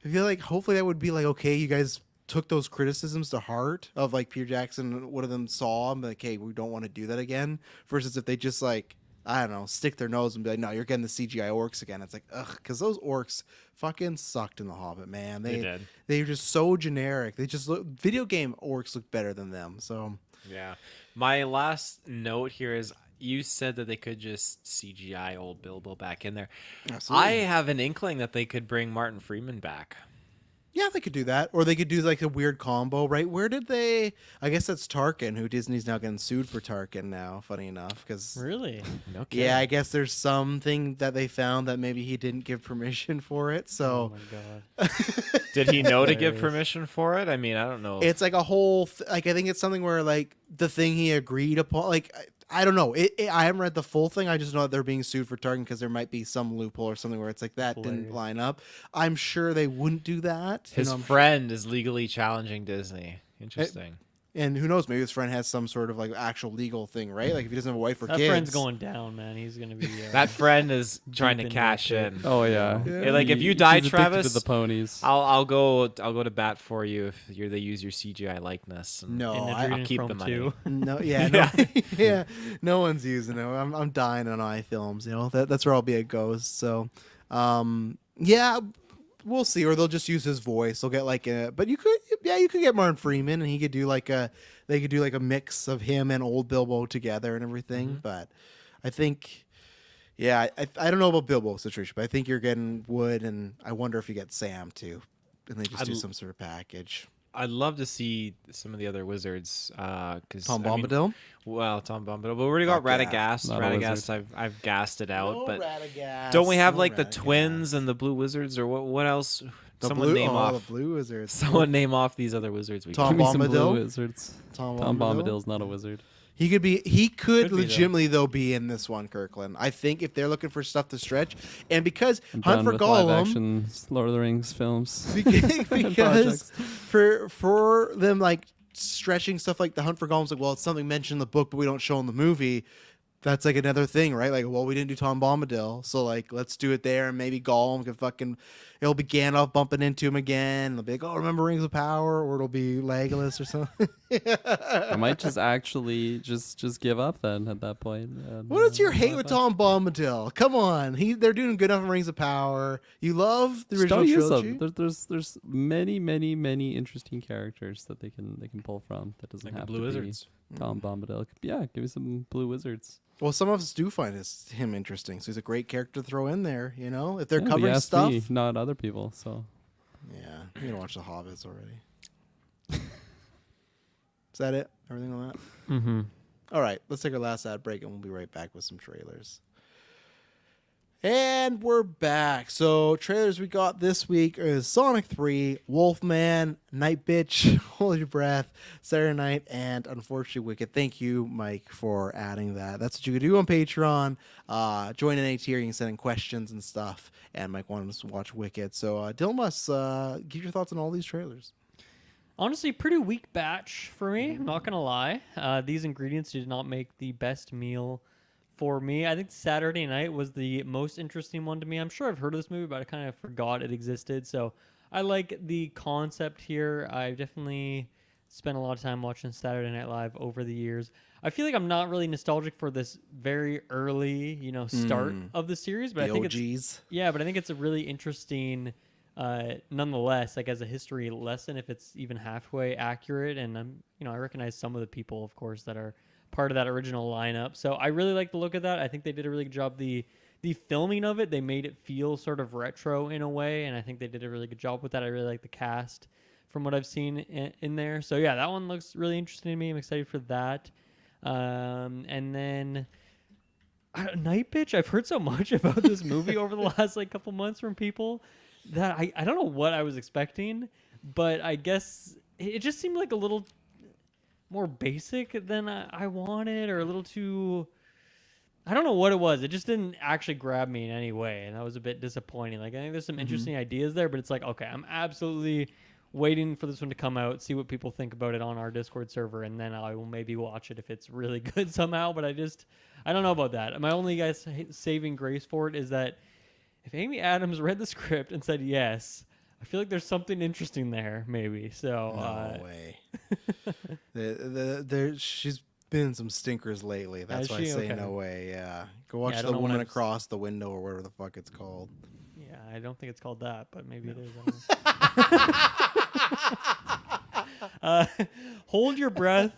I feel like hopefully that would be like, okay, you guys took those criticisms to heart of like Peter Jackson, one of them saw and be like, hey, we don't want to do that again. Versus if they just like, I don't know, stick their nose and be like, no, you're getting the CGI orcs again. It's like, ugh, because those orcs fucking sucked in The Hobbit, man. They did. They're just so generic. They just look, video game orcs look better than them. So Yeah. My last note here is, you said that they could just CGI old Bilbo back in there. absolutely. I have an inkling that they could bring Martin Freeman back. Yeah, they could do that. Or they could do like a weird combo, right? Where did they... I guess that's Tarkin, who Disney's now getting sued for Tarkin now, funny enough. Because Really? No kidding. yeah, I guess there's something that they found that maybe he didn't give permission for it. Oh So my god. Did he know to give Hilarious. permission for it? I mean, I don't know. it's like a whole... like, I think it's something where like the thing he agreed upon... like, I don't know. I haven't read the full thing. I just know that they're being sued for Tarkin because there might be some loophole or something where it's like that didn't Hilarious. line up. I'm sure they wouldn't do that. His I'm friend is legally challenging Disney. Interesting. And who knows? Maybe his friend has some sort of like actual legal thing, right? Like if he doesn't have a wife or That kids. friend's going down, man. He's gonna be. That friend is trying to Deep in cash that in. Oh yeah. Yeah. Like, if you die, He's addicted Travis, to the ponies. I'll go to bat for you if they use your CGI likeness. And No, in I- Adrian keep Chrome the money. 2. No, yeah, no, yeah, no one's using it. I'm dying on iFilms. You know that's where I'll be at goes. So, yeah, we'll see. Or they'll just use his voice. They'll get like a. But you could get Martin Freeman, and he could do like a. They could do like a mix of him and old Bilbo together and everything. But I think, yeah, I don't know about Bilbo's situation, but I think you're getting Wood, and I wonder if you get Sam too, and they just do some sort of package. I'd love to see some of the other wizards. Because Tom Bombadil. Well, Tom Bombadil, but we already got Fuck yeah. Radagast. Not a Radagast, I've gassed it out, but Radagast, don't we have no like the Radagast. twins and the blue wizards, or what else? The Someone blue, name the off. blue wizards. Someone name off these other wizards. We Tom Give me some blue Bombadil? wizards. Tom Tom Bombadil? Bombadil's not a wizard. He could be. He could Could be, though. legitimately though be in this one, Kirkland. I think if they're looking for stuff to stretch, and because I'm Hunt done for with live Gollum, action Lord of the Rings films. because projects. for them like stretching stuff like the Hunt for Gollum's like, well, it's something mentioned in the book, but we don't show in the movie. that's like another thing, right? Like, well, we didn't do Tom Bombadil, so like, let's do it there, and maybe Gollum can fucking, it'll be Gandalf bumping into him again. It'll be like, oh, remember Rings of Power, or it'll be Legolas or something. I might just actually just give up then at that point. And, What is your hate not with much. Tom Bombadil? Come on, they're doing good enough in Rings of Power. You love the Just original don't use trilogy. them. There's many interesting characters that they can pull from. That doesn't Like the have Blue to Wizards. be Tom Bombadil. Yeah, give me some Blue Wizards. Well, some of us do find him interesting, so he's a great character to throw in there. You know, if they're Yeah, but you covering asked stuff. me, not other people. So Yeah, you're gonna watch The Hobbits already. Is that it? Everything on that? Mm-hmm. All right, let's take our last ad break, and we'll be right back with some trailers. And we're back. So trailers we got this week is Sonic 3, Wolfman, Nightbitch, Hold Your Breath, Saturday Night, and unfortunately Wicked. Thank you, Mike, for adding that. That's what you can do on Patreon. Join in any tier. You can send in questions and stuff. And Mike wanted us to watch Wicked. So Dylan, give your thoughts on all these trailers. Honestly, pretty weak batch for me. I'm not gonna lie. These ingredients did not make the best meal for me. I think Saturday Night was the most interesting one to me. I'm sure I've heard of this movie, but I kind of forgot it existed. So I like the concept here. I've definitely spent a lot of time watching Saturday Night Live over the years. I feel like I'm not really nostalgic for this very early, start of the series, but The I think OGs. but I think it's a really interesting, nonetheless, like as a history lesson, if it's even halfway accurate. And I recognize some of the people, of course, that are part of that original lineup. So I really like the look of that. I think they did a really good job. The filming of it, they made it feel sort of retro in a way, and I think they did a really good job with that. I really like the cast from what I've seen in there. So yeah, that one looks really interesting to me. I'm excited for that. And then Nightbitch, I've heard so much about this movie over the last couple months from people that I don't know what I was expecting, but I guess it just seemed like a little more basic than I wanted, or a little too, I don't know what it was. It just didn't actually grab me in any way, and that was a bit disappointing. I think there's some interesting ideas there, but it's like, okay, I'm absolutely waiting for this one to come out, see what people think about it on our Discord server, and then I will maybe watch it if it's really good somehow. But I don't know about that. My only saving grace for it is that if Amy Adams read the script and said yes, I feel like there's something interesting there, maybe. So No way. She's been in some stinkers lately. That's Has why I she? say Okay. no way. Yeah, go watch I don't The know when Woman I've Across the Window, or whatever the fuck it's called. yeah, I don't think it's called that, but maybe it is. I don't know. Hold Your Breath.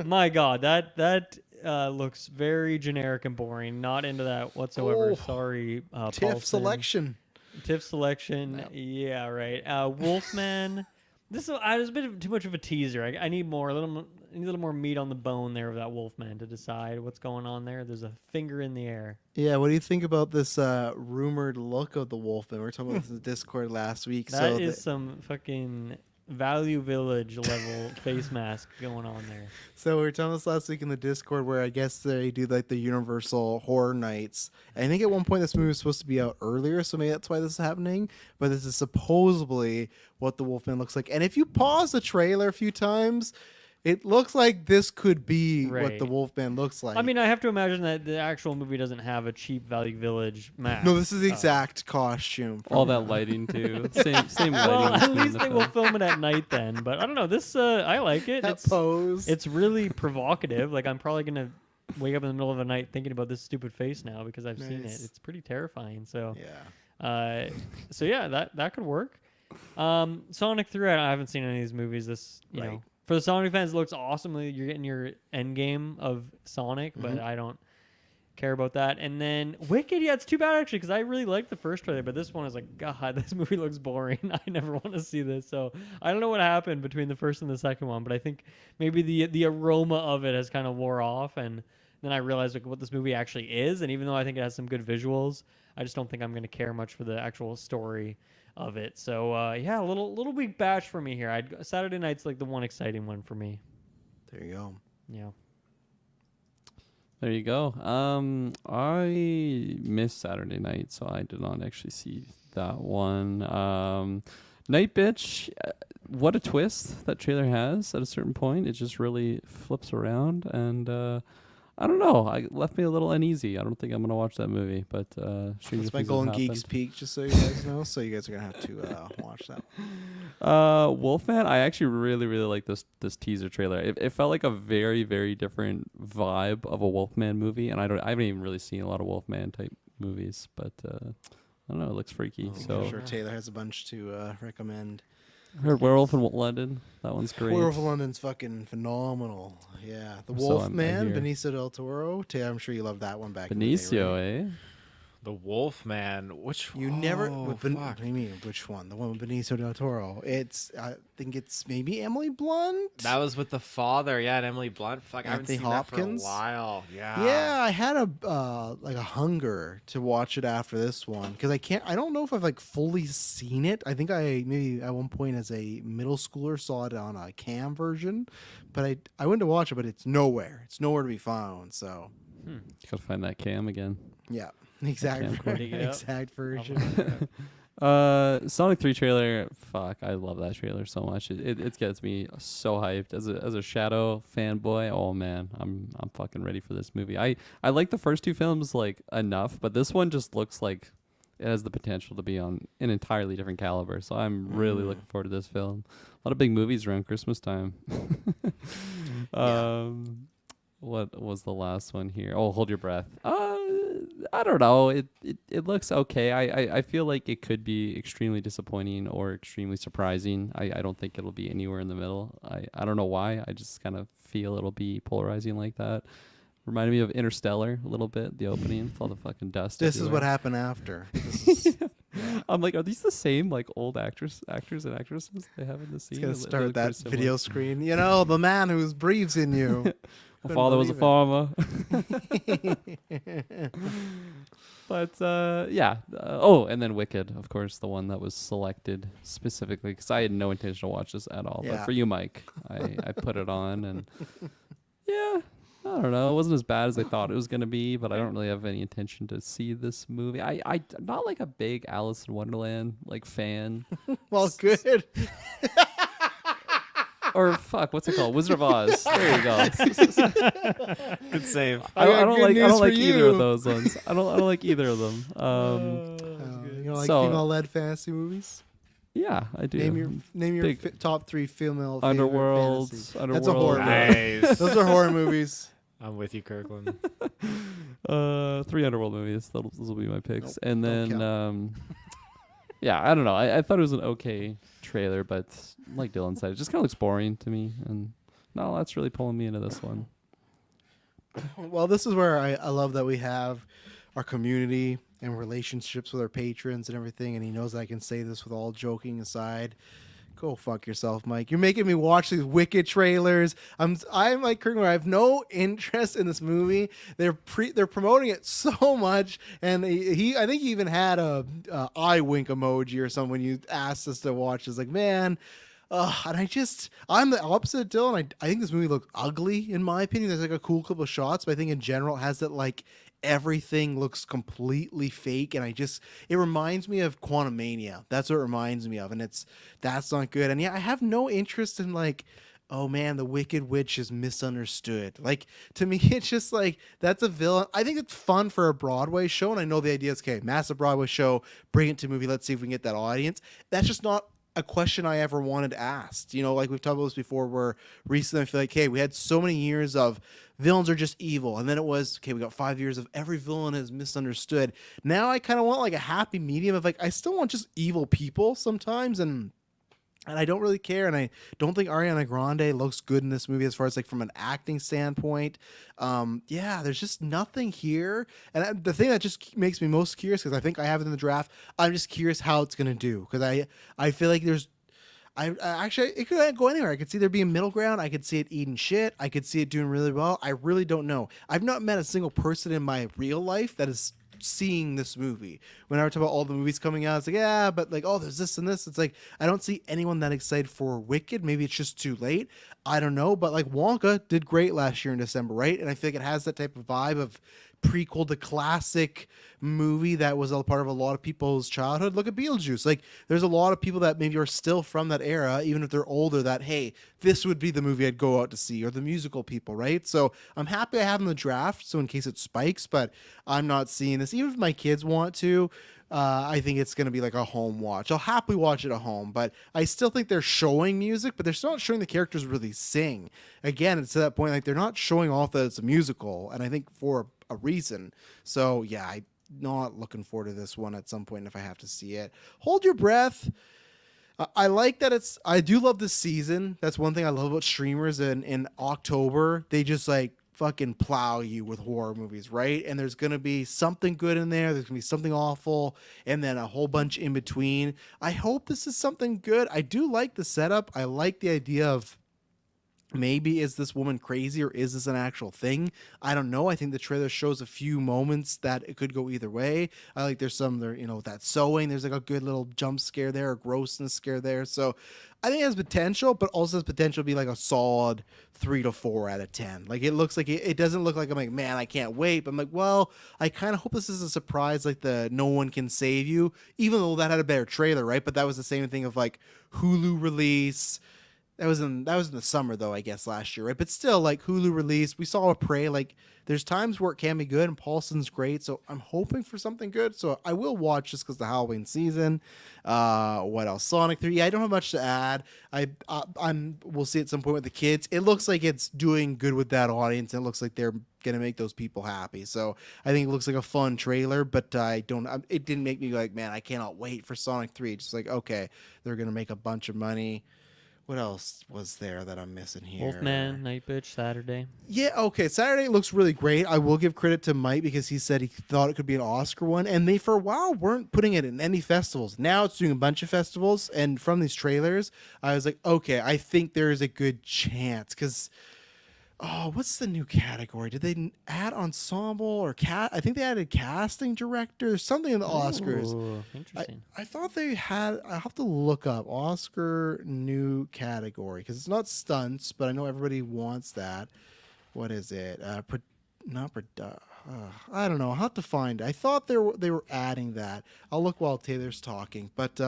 My God, that looks very generic and boring. Not into that whatsoever. Oh, Sorry, TIFF Paulson. selection. TIFF selection. Yep. Yeah, right. Wolfman. This was a bit of too much of a teaser. I need more, I need a little more meat on the bone there of that Wolfman to decide what's going on there. There's a finger in the air. Yeah, what do you think about this rumored look of the Wolfman? We were talking about this in the Discord last week. That is some fucking Value Village level face mask going on there. So we were telling this last week in the Discord, where I guess they do like the Universal Horror Nights. And I think at one point this movie was supposed to be out earlier, so maybe that's why this is happening. But this is supposedly what the Wolfman looks like. And if you pause the trailer a few times, it looks like this could be what Right. the Wolfman looks like. I mean, I have to imagine that the actual movie doesn't have a cheap Value Village mask. no, this is the exact costume. all that lighting too. Same lighting. Well, at scheme least in they the will film. film it at night then. But I don't know. This I like it. That pose. It's really provocative. Like, I'm probably gonna wake up in the middle of the night thinking about this stupid face now because I've seen it. Nice. It's pretty terrifying. So Yeah. so yeah, that could work. Sonic 3, I haven't seen any of these movies. This you Right. know, for the Sonic fans, it looks awesome. You're getting your end game of Sonic, but I don't care about that. And then Wicked, yeah, it's too bad actually, because I really liked the first trailer, but this one is like, God, this movie looks boring. I never want to see this. So I don't know what happened between the first and the second one, but I think maybe the aroma of it has kind of wore off, and then I realized like what this movie actually is. And even though I think it has some good visuals, I just don't think I'm going to care much for the actual story of it. So yeah, a little weak batch for me here. Saturday Night's like the one exciting one for me. There you go. Yeah. There you go. I missed Saturday Night, so I did not actually see that one. Nightbitch, what a twist that trailer has at a certain point. It just really flips around, and I don't know. I left me a little uneasy. I don't think I'm gonna watch that movie, but Stranger That's my Things Golden has Geeks happened. peak, just so you guys know. So you guys are gonna have to watch that. Wolfman. I actually really like this teaser trailer. It felt like a very different vibe of a Wolfman movie, and I haven't even really seen a lot of Wolfman type movies, but I don't know. It looks freaky. So I'm sure Taylor has a bunch to recommend. I heard Werewolf in London. That one's great. Werewolf of London's fucking phenomenal. Yeah, the So I Wolfman, hear. Benicio del Toro. Taylor, I'm sure you loved that one back in Benicio, the day. Right? eh? The Wolfman. Which You never. Oh, What do you mean? Which one? The one with Benicio del Toro. I think it's maybe Emily Blunt. That was with the father, yeah, and Emily Blunt. Fuck, I haven't Anthony seen Hopkins? that for a while. Yeah. Yeah, I had a like a hunger to watch it after this one because I don't know if I've like fully seen it. I think I maybe at one point as a middle schooler saw it on a cam version, but I went to watch it, but it's nowhere. It's nowhere to be found. So Gotta find that cam again. yeah, exact camcorder. Dig it up. exact version. Sonic 3 trailer. Fuck, I love that trailer so much. It gets me so hyped as a Shadow fanboy. Oh man, I'm fucking ready for this movie. I like the first two films like enough, but this one just looks like it has the potential to be on an entirely different caliber. So I'm really looking forward to this film. A lot of big movies around Christmas time. What was the last one here? Oh, Hold Your Breath. I don't know. It looks okay. I feel like it could be extremely disappointing or extremely surprising. I don't think it'll be anywhere in the middle. I don't know why. I just kind of feel it'll be polarizing like that. Reminded me of Interstellar a little bit, the opening with all the fucking dust. This is what everywhere. happened after. This is, I'm like, are these the same like old actors and actresses they have in the scene? It's gonna They start look that pretty similar. video screen. You know, the man who breathes in you. My father was a believe farmer. But yeah. Oh, and then Wicked, of course, the one that was selected specifically because I had no intention to watch this at all. Yeah. But for you, Mike, I put it on, and yeah, I don't know. It wasn't as bad as I thought it was gonna be, but I don't really have any intention to see this movie. I'm not like a big Alice in Wonderland like fan. Well, good. Or fuck, what's it called? Wizard of Oz. There you go. Good save. I got don't good like news for either you. of those ones. I don't like either of them. You know, like So- female-led fantasy movies. Yeah, I do. Name your Big- top 3 female favorite Underworld. fantasy. Underworld. That's a horror movie. Nice. Those are horror movies. I'm with you, Kirkland. 3 Underworld movies. Those will be my picks. Nope, And don't then, yeah, I don't know. I thought it was an okay trailer, but like Dylan said, it just kind of looks boring to me. And no, that's really pulling me into this one. Well, this is where I love that we have our community and relationships with our patrons and everything. And he knows I can say this with all joking aside. Go fuck yourself, Mike. You're making me watch these Wicked trailers. I'm like Kirkman. I have no interest in this movie. They're promoting it so much, and I think he even had a eye wink emoji or something when you asked us to watch. It's like, man. And I'm the opposite of Dylan. I think this movie looks ugly in my opinion. There's like a cool couple of shots, but I think in general it has that like everything looks completely fake, and it reminds me of Quantumania. That's what it reminds me of, and that's not good. And yeah, I have no interest in like, oh man, the Wicked Witch is misunderstood. Like, to me, it's just like, that's a villain. I think it's fun for a Broadway show, and I know the idea is, okay, massive Broadway show, bring it to movie, let's see if we can get that audience. That's just not a question I ever wanted asked. You know, like we've talked about this before, where recently I feel like, hey, we had so many years of villains are just evil, and then it was, okay, we got 5 years of every villain is misunderstood. Now I kind of want like a happy medium of like, I still want just evil people sometimes, and I don't really care, and I don't think Ariana Grande looks good in this movie as far as like from an acting standpoint. Yeah, there's just nothing here, and the thing that just makes me most curious, because I think I have it in the draft, I'm just curious how it's gonna do, because I feel like I actually, it could go anywhere. I could see there being middle ground. I could see it eating shit. I could see it doing really well. I really don't know. I've not met a single person in my real life that is seeing this movie. When I talk about all the movies coming out, it's like, yeah, but like, oh, there's this and this. It's like, I don't see anyone that excited for Wicked. Maybe it's just too late. I don't know. But like Wonka did great last year in December, right? And I feel like it has that type of vibe of prequel to classic movie that was a part of a lot of people's childhood. Look at Beetlejuice. Like, there's a lot of people that maybe are still from that era, even if they're older, that, hey, this would be the movie I'd go out to see, or the musical people, right? So I'm happy I have in the draft, so in case it spikes, but I'm not seeing this. Even if my kids want to, I think it's going to be like a home watch. I'll happily watch it at home, but I still think they're showing music, but they're still not showing the characters really sing. Again, it's to that point, like, they're not showing off that it's a musical, and I think for a reason. So yeah, I'm not looking forward to this one at some point if I have to see it. Hold Your Breath. I like that I do love this season. That's one thing I love about streamers. In October, they just like fucking plow you with horror movies, right? And there's going to be something good in there. There's going to be something awful, and then a whole bunch in between. I hope this is something good. I do like the setup. I like the idea of, maybe is this woman crazy, or is this an actual thing? I don't know. I think the trailer shows a few moments that it could go either way. I like there's some there, that sewing. There's like a good little jump scare there, or grossness scare there. So I think it has potential, but also has potential to be like a solid 3 to 4 out of 10. Like, it looks like it doesn't look like I'm like, man, I can't wait. But I'm like, well, I kind of hope this is a surprise, like the No One Can Save You, even though that had a better trailer, right? But that was the same thing of like Hulu release. That was in the summer though, I guess, last year, right? But still, like, Hulu release, we saw a Prey. Like, there's times where it can be good, and Paulson's great, so I'm hoping for something good. So I will watch just because the Halloween season. What else? Sonic 3. Yeah, I don't have much to add. We'll see at some point with the kids. It looks like it's doing good with that audience, and it looks like they're gonna make those people happy. So I think it looks like a fun trailer, but it didn't make me like, man, I cannot wait for Sonic 3. Just like, okay, they're gonna make a bunch of money. What else was there that I'm missing here? Wolfman, Nightbitch, Saturday. Yeah, okay. Saturday looks really great. I will give credit to Mike because he said he thought it could be an Oscar one. And they, for a while, weren't putting it in any festivals. Now it's doing a bunch of festivals. And from these trailers, I was like, okay, I think there is a good chance. Because, what's the new category? Did they add ensemble or I think they added casting director. There's something in the Oscars. Ooh, interesting. I thought they had. I have to look up Oscar new category because it's not stunts, but I know everybody wants that. What is it? I don't know. I'll have to find it. I thought they were adding that. I'll look while Taylor's talking, but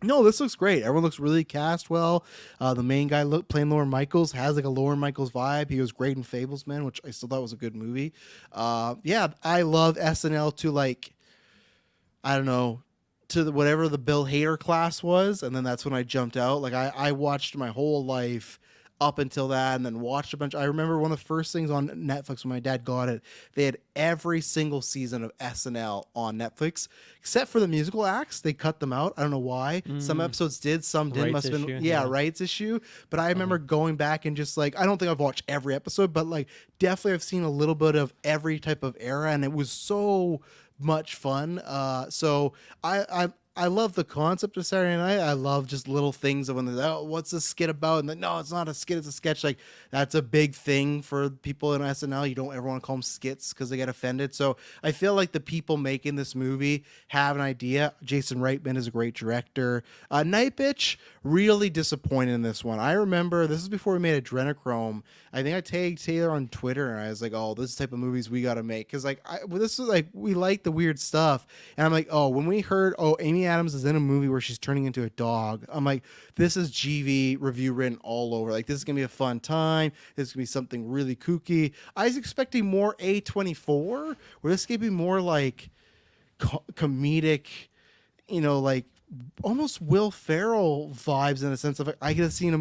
no, this looks great. Everyone looks really cast well. The main guy playing Lorne Michaels has like a Lorne Michaels vibe. He was great in Fablesman, which I still thought was a good movie. Yeah, I love SNL to like, I don't know, to whatever the Bill Hader class was, and then that's when I jumped out. Like I watched my whole life up until that, and then watched a bunch. I remember one of the first things on Netflix when my dad got it, they had every single season of SNL on Netflix, except for the musical acts. They cut them out. I don't know why. Some episodes did, some didn't. Must have been rights issue. But I remember going back and just like, I don't think I've watched every episode, but like definitely I've seen a little bit of every type of era, and it was so much fun. So I love the concept of Saturday Night. I love just little things of when they're, oh, what's this skit about? And then, no, it's not a skit, it's a sketch. Like, that's a big thing for people in SNL. You don't ever want to call them skits because they get offended. So I feel like the people making this movie have an idea. Jason Reitman is a great director. Nightbitch, really disappointed in this one. I remember, this is before we made Adrenochrome. I think I tagged Taylor on Twitter, and I was like, oh, this is the type of movies we got to make. Because, like, this is like, we like the weird stuff. And I'm like, oh, when we heard, Amy Adams is in a movie where she's turning into a dog, I'm like, this is GV review written all over. Like, this is going to be a fun time. This is going to be something really kooky. I was expecting more A24, where this could be more like comedic, like, almost Will Ferrell vibes in a sense of, like, I could have seen a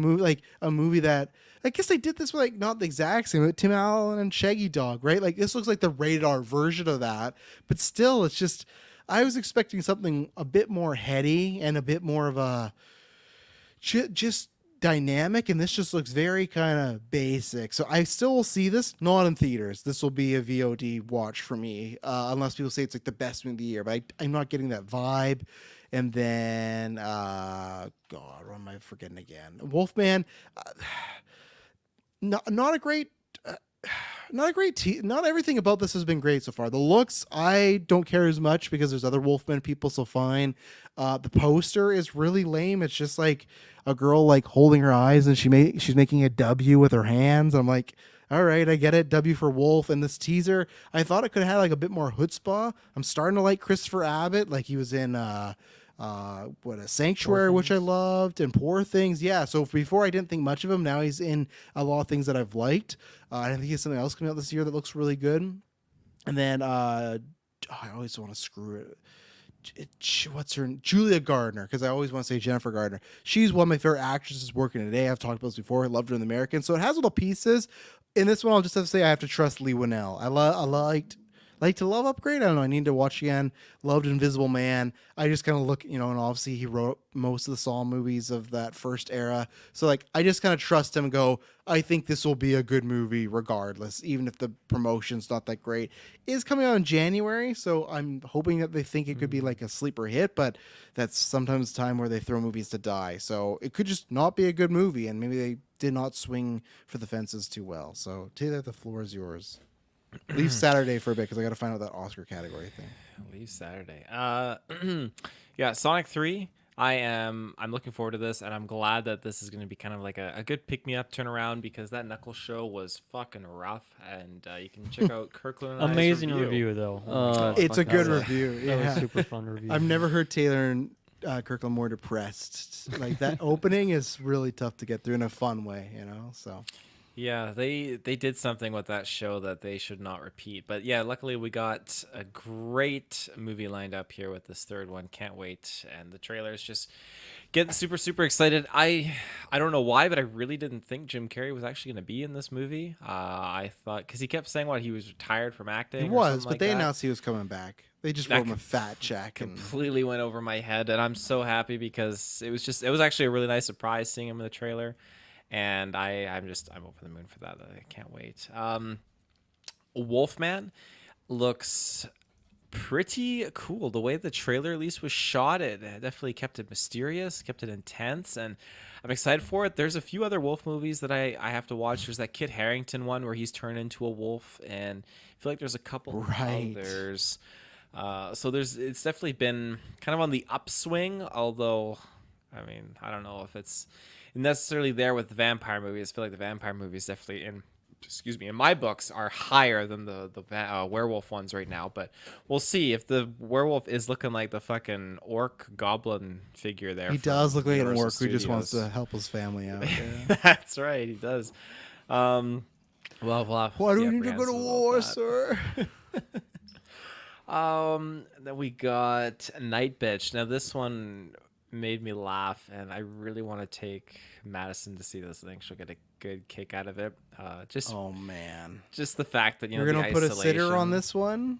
movie that, I guess they did this with, like, not the exact same, but Tim Allen and Shaggy Dog, right? Like, this looks like the rated R version of that, but still, it's just, I was expecting something a bit more heady and a bit more of a just dynamic, and this just looks very kind of basic. So I still will see this, not in theaters. This will be a VOD watch for me, unless people say it's like the best movie of the year, but I'm not getting that vibe. And then, God, what am I forgetting again? Wolfman, not a great not everything about this has been great so far. The looks, I don't care as much because there's other Wolfman people, so fine. The poster is really lame. It's just like a girl like holding her eyes, and she's making a W with her hands. I'm like, all right, I get it. W for Wolf. And this teaser, I thought it could have had like a bit more chutzpah. I'm starting to like Christopher Abbott, like he was in a Sanctuary, which I loved, and Poor Things. Yeah, so before I didn't think much of him. Now he's in a lot of things that I've liked. I think he has something else coming out this year that looks really good. And then I always want to screw it. What's her Julia Gardner, because I always want to say Jennifer Gardner. She's one of my favorite actresses working today. I've talked about this before. I loved her in The American. So it has little pieces. In this one, I'll just have to say I have to trust Lee Winnell. I liked to love Upgrade. I don't know. I need to watch again. Loved Invisible Man. I just kind of look, and obviously he wrote most of the Saw movies of that first era. So like, I just kind of trust him and go, I think this will be a good movie regardless, even if the promotion's not that great. It's coming out in January, so I'm hoping that they think it could be like a sleeper hit, but that's sometimes the time where they throw movies to die. So it could just not be a good movie, and maybe they did not swing for the fences too well. So Taylor, the floor is yours. Leave Saturday for a bit because I got to find out that Oscar category thing. Leave Saturday. Yeah, Sonic 3. I'm looking forward to this, and I'm glad that this is going to be kind of like a good pick-me-up turnaround, because that Knuckles show was fucking rough, and you can check out Kirkland and I's Amazing review though. It's a good awesome. review. That Yeah. was super fun review. I've never heard Taylor and Kirkland more depressed. Like that opening is really tough to get through in a fun way, so. Yeah, they did something with that show that they should not repeat. But yeah, luckily we got a great movie lined up here with this third one. Can't wait. And the trailers just getting super, super excited. I don't know why, but I really didn't think Jim Carrey was actually going to be in this movie. I thought, because he kept saying he was retired from acting. He was, but they announced he was coming back. They just wrote him a fat check. Completely went over my head, and I'm so happy because it was actually a really nice surprise seeing him in the trailer. And I'm over the moon for that. I can't wait. Wolfman looks pretty cool. The way the trailer at least was shot, it definitely kept it mysterious, kept it intense, and I'm excited for it. There's a few other wolf movies that I have to watch. There's that Kit Harington one where he's turned into a wolf, and I feel like there's a couple others. So it's definitely been kind of on the upswing, although I don't know if it's necessarily there with the vampire movies. I feel like the vampire movies definitely in my books are higher than the werewolf ones right now, but we'll see if the werewolf is looking like the fucking orc goblin figure there. He does look like an orc who just Studios. wants to help his family out. Yeah. That's right, he does. Well, Why do we need to go to war, sir? Then we got Nightbitch. Now this one made me laugh, and I really want to take Madison to see this thing. She'll get a good kick out of it. Just the fact that you're gonna put a sitter on this one.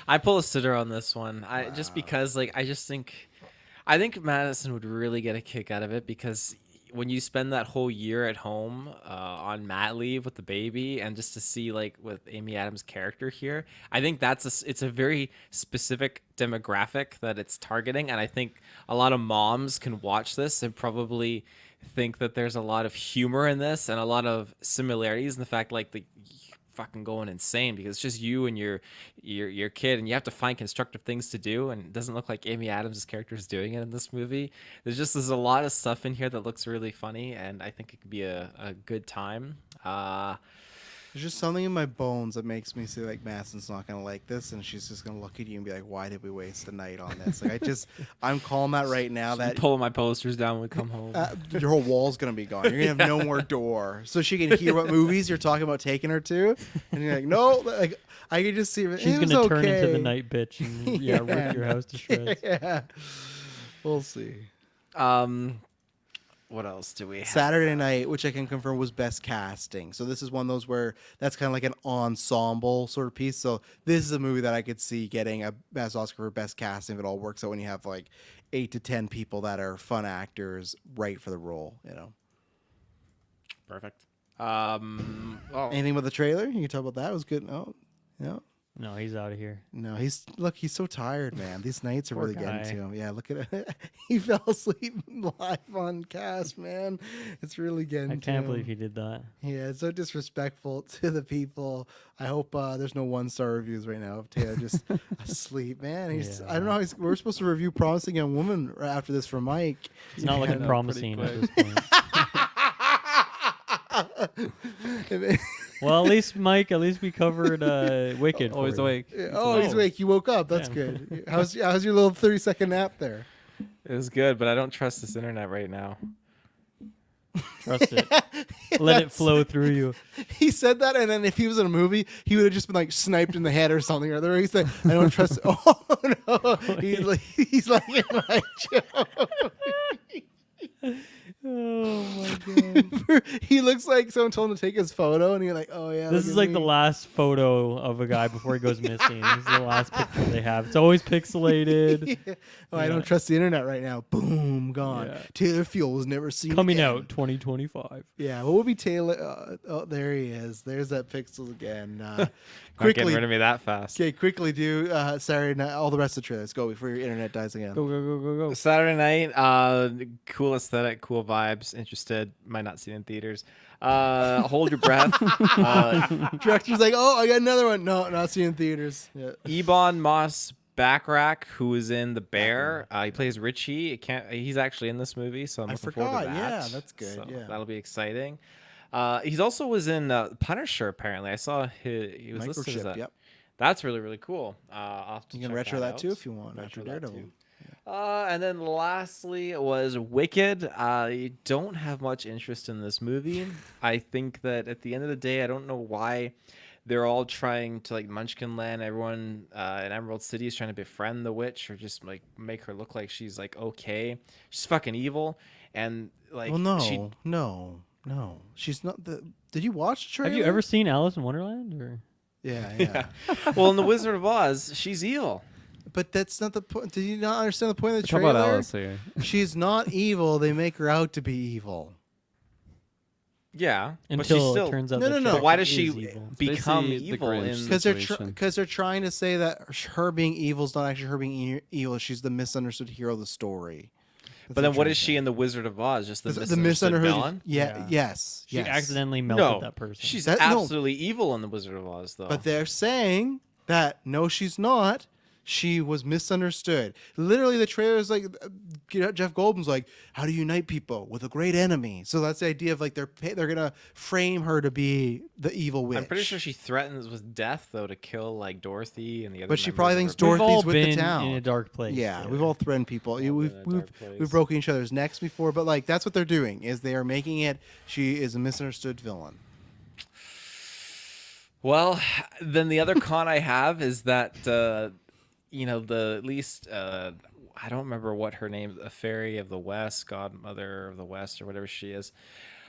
I pull a sitter on this one. Just because I think Madison would really get a kick out of it, because when you spend that whole year at home on mat leave with the baby, and just to see with Amy Adams' character here, I think it's a very specific demographic that it's targeting, and I think a lot of moms can watch this and probably think that there's a lot of humor in this and a lot of similarities in the fact the fucking going insane because it's just you and your kid, and you have to find constructive things to do, and it doesn't look like Amy Adams' character is doing it in this movie. There's a lot of stuff in here that looks really funny, and I think it could be a good time. There's just something in my bones that makes me say Madison's not gonna like this, and she's just gonna look at you and be like, "Why did we waste the night on this?" I'm calling that right now. That pulling my posters down when we come home. Your whole wall's gonna be gone. You're gonna have no more door, so she can hear what movies you're talking about taking her to, and you're like, "No." I can just see she's gonna turn into the Nightbitch and rip your house to shreds. Yeah, we'll see. What else do we have? Saturday Night, which I can confirm was best casting. So this is one of those where that's kind of like an ensemble sort of piece. So this is a movie that I could see getting a best Oscar for best casting if it all works out, when you have 8 to 10 people that are fun actors right for the role, Perfect. Anything about the trailer? You can talk about that. It was good. No. No, he's out of here. No, he's so tired, man. These nights are Poor really guy. getting to him. Yeah, look at it. He fell asleep live on cast, man. It's really getting to him. I can't believe he did that. Yeah, it's so disrespectful to the people. I hope there's no 1-star reviews right now of Taylor just asleep, man. I don't know how we're supposed to review Promising Young Woman after this for Mike. It's not looking promising at this point. Well, at least Mike, at least we covered Wicked. Always for you. awake. Oh, he's awake. You woke up. That's Yeah. good. How's your little 30-second nap there? It was good, but I don't trust this internet right now. Trust it. Let it Yes. flow through you. He said that, and then if he was in a movie, he would have just been like sniped in the head or something. Or other. He's like, I don't trust. Oh no, he's like in my joke. Oh my god. He looks like someone told him to take his photo, and you're like, oh yeah. This look is at like me. the last photo of a guy before he goes missing. This is the last picture they have. It's always pixelated. Yeah. Oh, I Yeah. don't trust the internet right now. Boom, gone. Yeah. Taylor Fuel was never seen Coming again. out 2025. Yeah, what would be Taylor? Oh, there he is. There's that pixels again. Not getting Quickly, rid of me that fast. okay, quickly do Saturday night. All the rest of the trailers. Go before your internet dies again. Go, go, go, go, go. Saturday night, cool aesthetic, cool vibes. Interested, might not see it in theaters. Hold your breath. Director's like, oh, I got another one. No, not seeing theaters. Yeah. Ebon Moss Backrack, who is in The Bear. He plays Richie. He's actually in this movie, so I'm I looking forward to forgot. that. Yeah, that's good. So Yeah. that'll be exciting. He's also was in Punisher. Apparently, I saw he was listed as Microchip. a. Yep. That's really really cool. I'll have to You can check retro that out. too if you want. After Retro that Daredevil. too. And then lastly was Wicked. I don't have much interest in this movie. I think that at the end of the day, I don't know why they're all trying to like Munchkin Land. Everyone in Emerald City is trying to befriend the witch or just like make her look like she's like okay. She's fucking evil, and like Well, no, she no. She's not the. Did you watch the trailer? Have you ever seen Alice in Wonderland? Or Yeah, yeah. well in the Wizard of Oz, she's evil. But that's not the point. Did you not understand the point of the Talk trailer? about Alice here. She's not evil. They make her out to be evil. Yeah, but she's until still. it turns out No, that no, she no. But why actually does she is evil. become basically the evil Grinch. in? Because Situation. they're trying to say that her being evil is not actually her being evil. She's the misunderstood hero of the story. That's But then what they're is she in the Wizard of Oz? Just the trying to say. misunderstood misunderstood villain? Yeah. Yeah. Yes. She yes. accidentally melted No, that person. she's That- no. absolutely evil in the Wizard of Oz, though. But they're saying that no, she's not. She was misunderstood. Literally, the trailer is like Jeff Goldblum's like, "How do you unite people with a great enemy?" So that's the idea of like they're gonna frame her to be the evil witch. I'm pretty sure she threatens with death, though, to kill like Dorothy and the other. But she members probably of thinks her We've Dorothy's all with the been town. in a dark place. Yeah, we've all threatened people. All been We've in a we've dark place. we've broken each other's necks before, but like that's what they're doing is they are making it. She is a misunderstood villain. Well, then the other con I have is that the at least I don't remember what her name, a fairy of the West, godmother of the West, or whatever she is.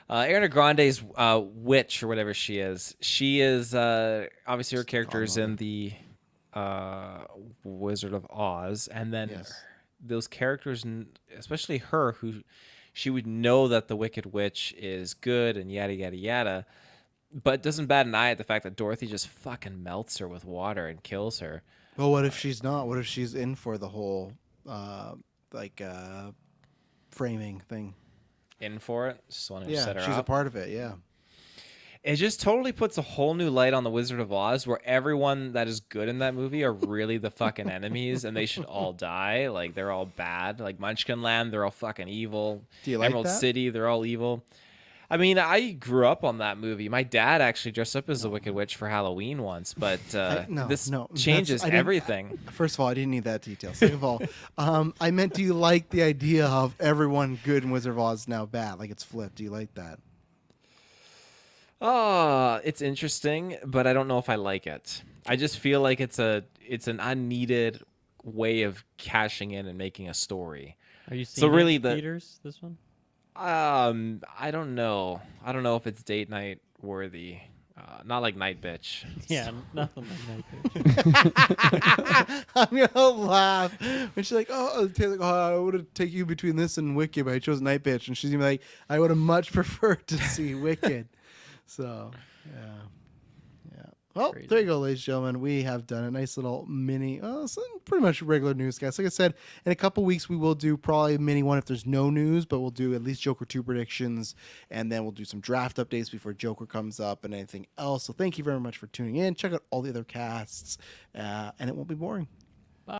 Ariana Grande's witch or whatever she is. She is obviously her character is in the Wizard of Oz, and then Yes. those characters, especially her, who she would know that the Wicked Witch is good and yada yada yada, but doesn't bat an eye at the fact that Dorothy just fucking melts her with water and kills her. Well, what if she's not? What if she's in for the whole framing thing? In for it, just wanted to Yeah, set her she's a up. part of it. Yeah. It just totally puts a whole new light on the Wizard of Oz, where everyone that is good in that movie are really the fucking enemies, and they should all die. Like they're all bad. Like Munchkin Land, they're all fucking evil. Do you like Emerald that? City, they're all evil. I mean, I grew up on that movie. My dad actually dressed up as the Wicked Witch for Halloween once, but no, this no, that's- changes I didn't- everything. First of all, I didn't need that detail. Second of all, I meant, do you like the idea of everyone good in Wizard of Oz now bad? Like it's flipped. Do you like that? Oh, it's interesting, but I don't know if I like it. I just feel like it's an unneeded way of cashing in and making a story. Are you seeing So really it in the- theaters, this one? I don't know. I don't know if it's date night worthy. Not like Nightbitch. Yeah, nothing like Nightbitch. I'm gonna laugh when she's like, "Oh, Taylor, I would have taken you between this and Wicked, but I chose Nightbitch," and she's gonna be like, "I would have much preferred to see Wicked." So, yeah. Well, Crazy. there you go, ladies and gentlemen. We have done a nice little mini, pretty much regular newscast. Like I said, in a couple weeks we will do probably a mini one if there's no news, but we'll do at least Joker 2 predictions, and then we'll do some draft updates before Joker comes up and anything else. So thank you very much for tuning in. Check out all the other casts, and it won't be boring.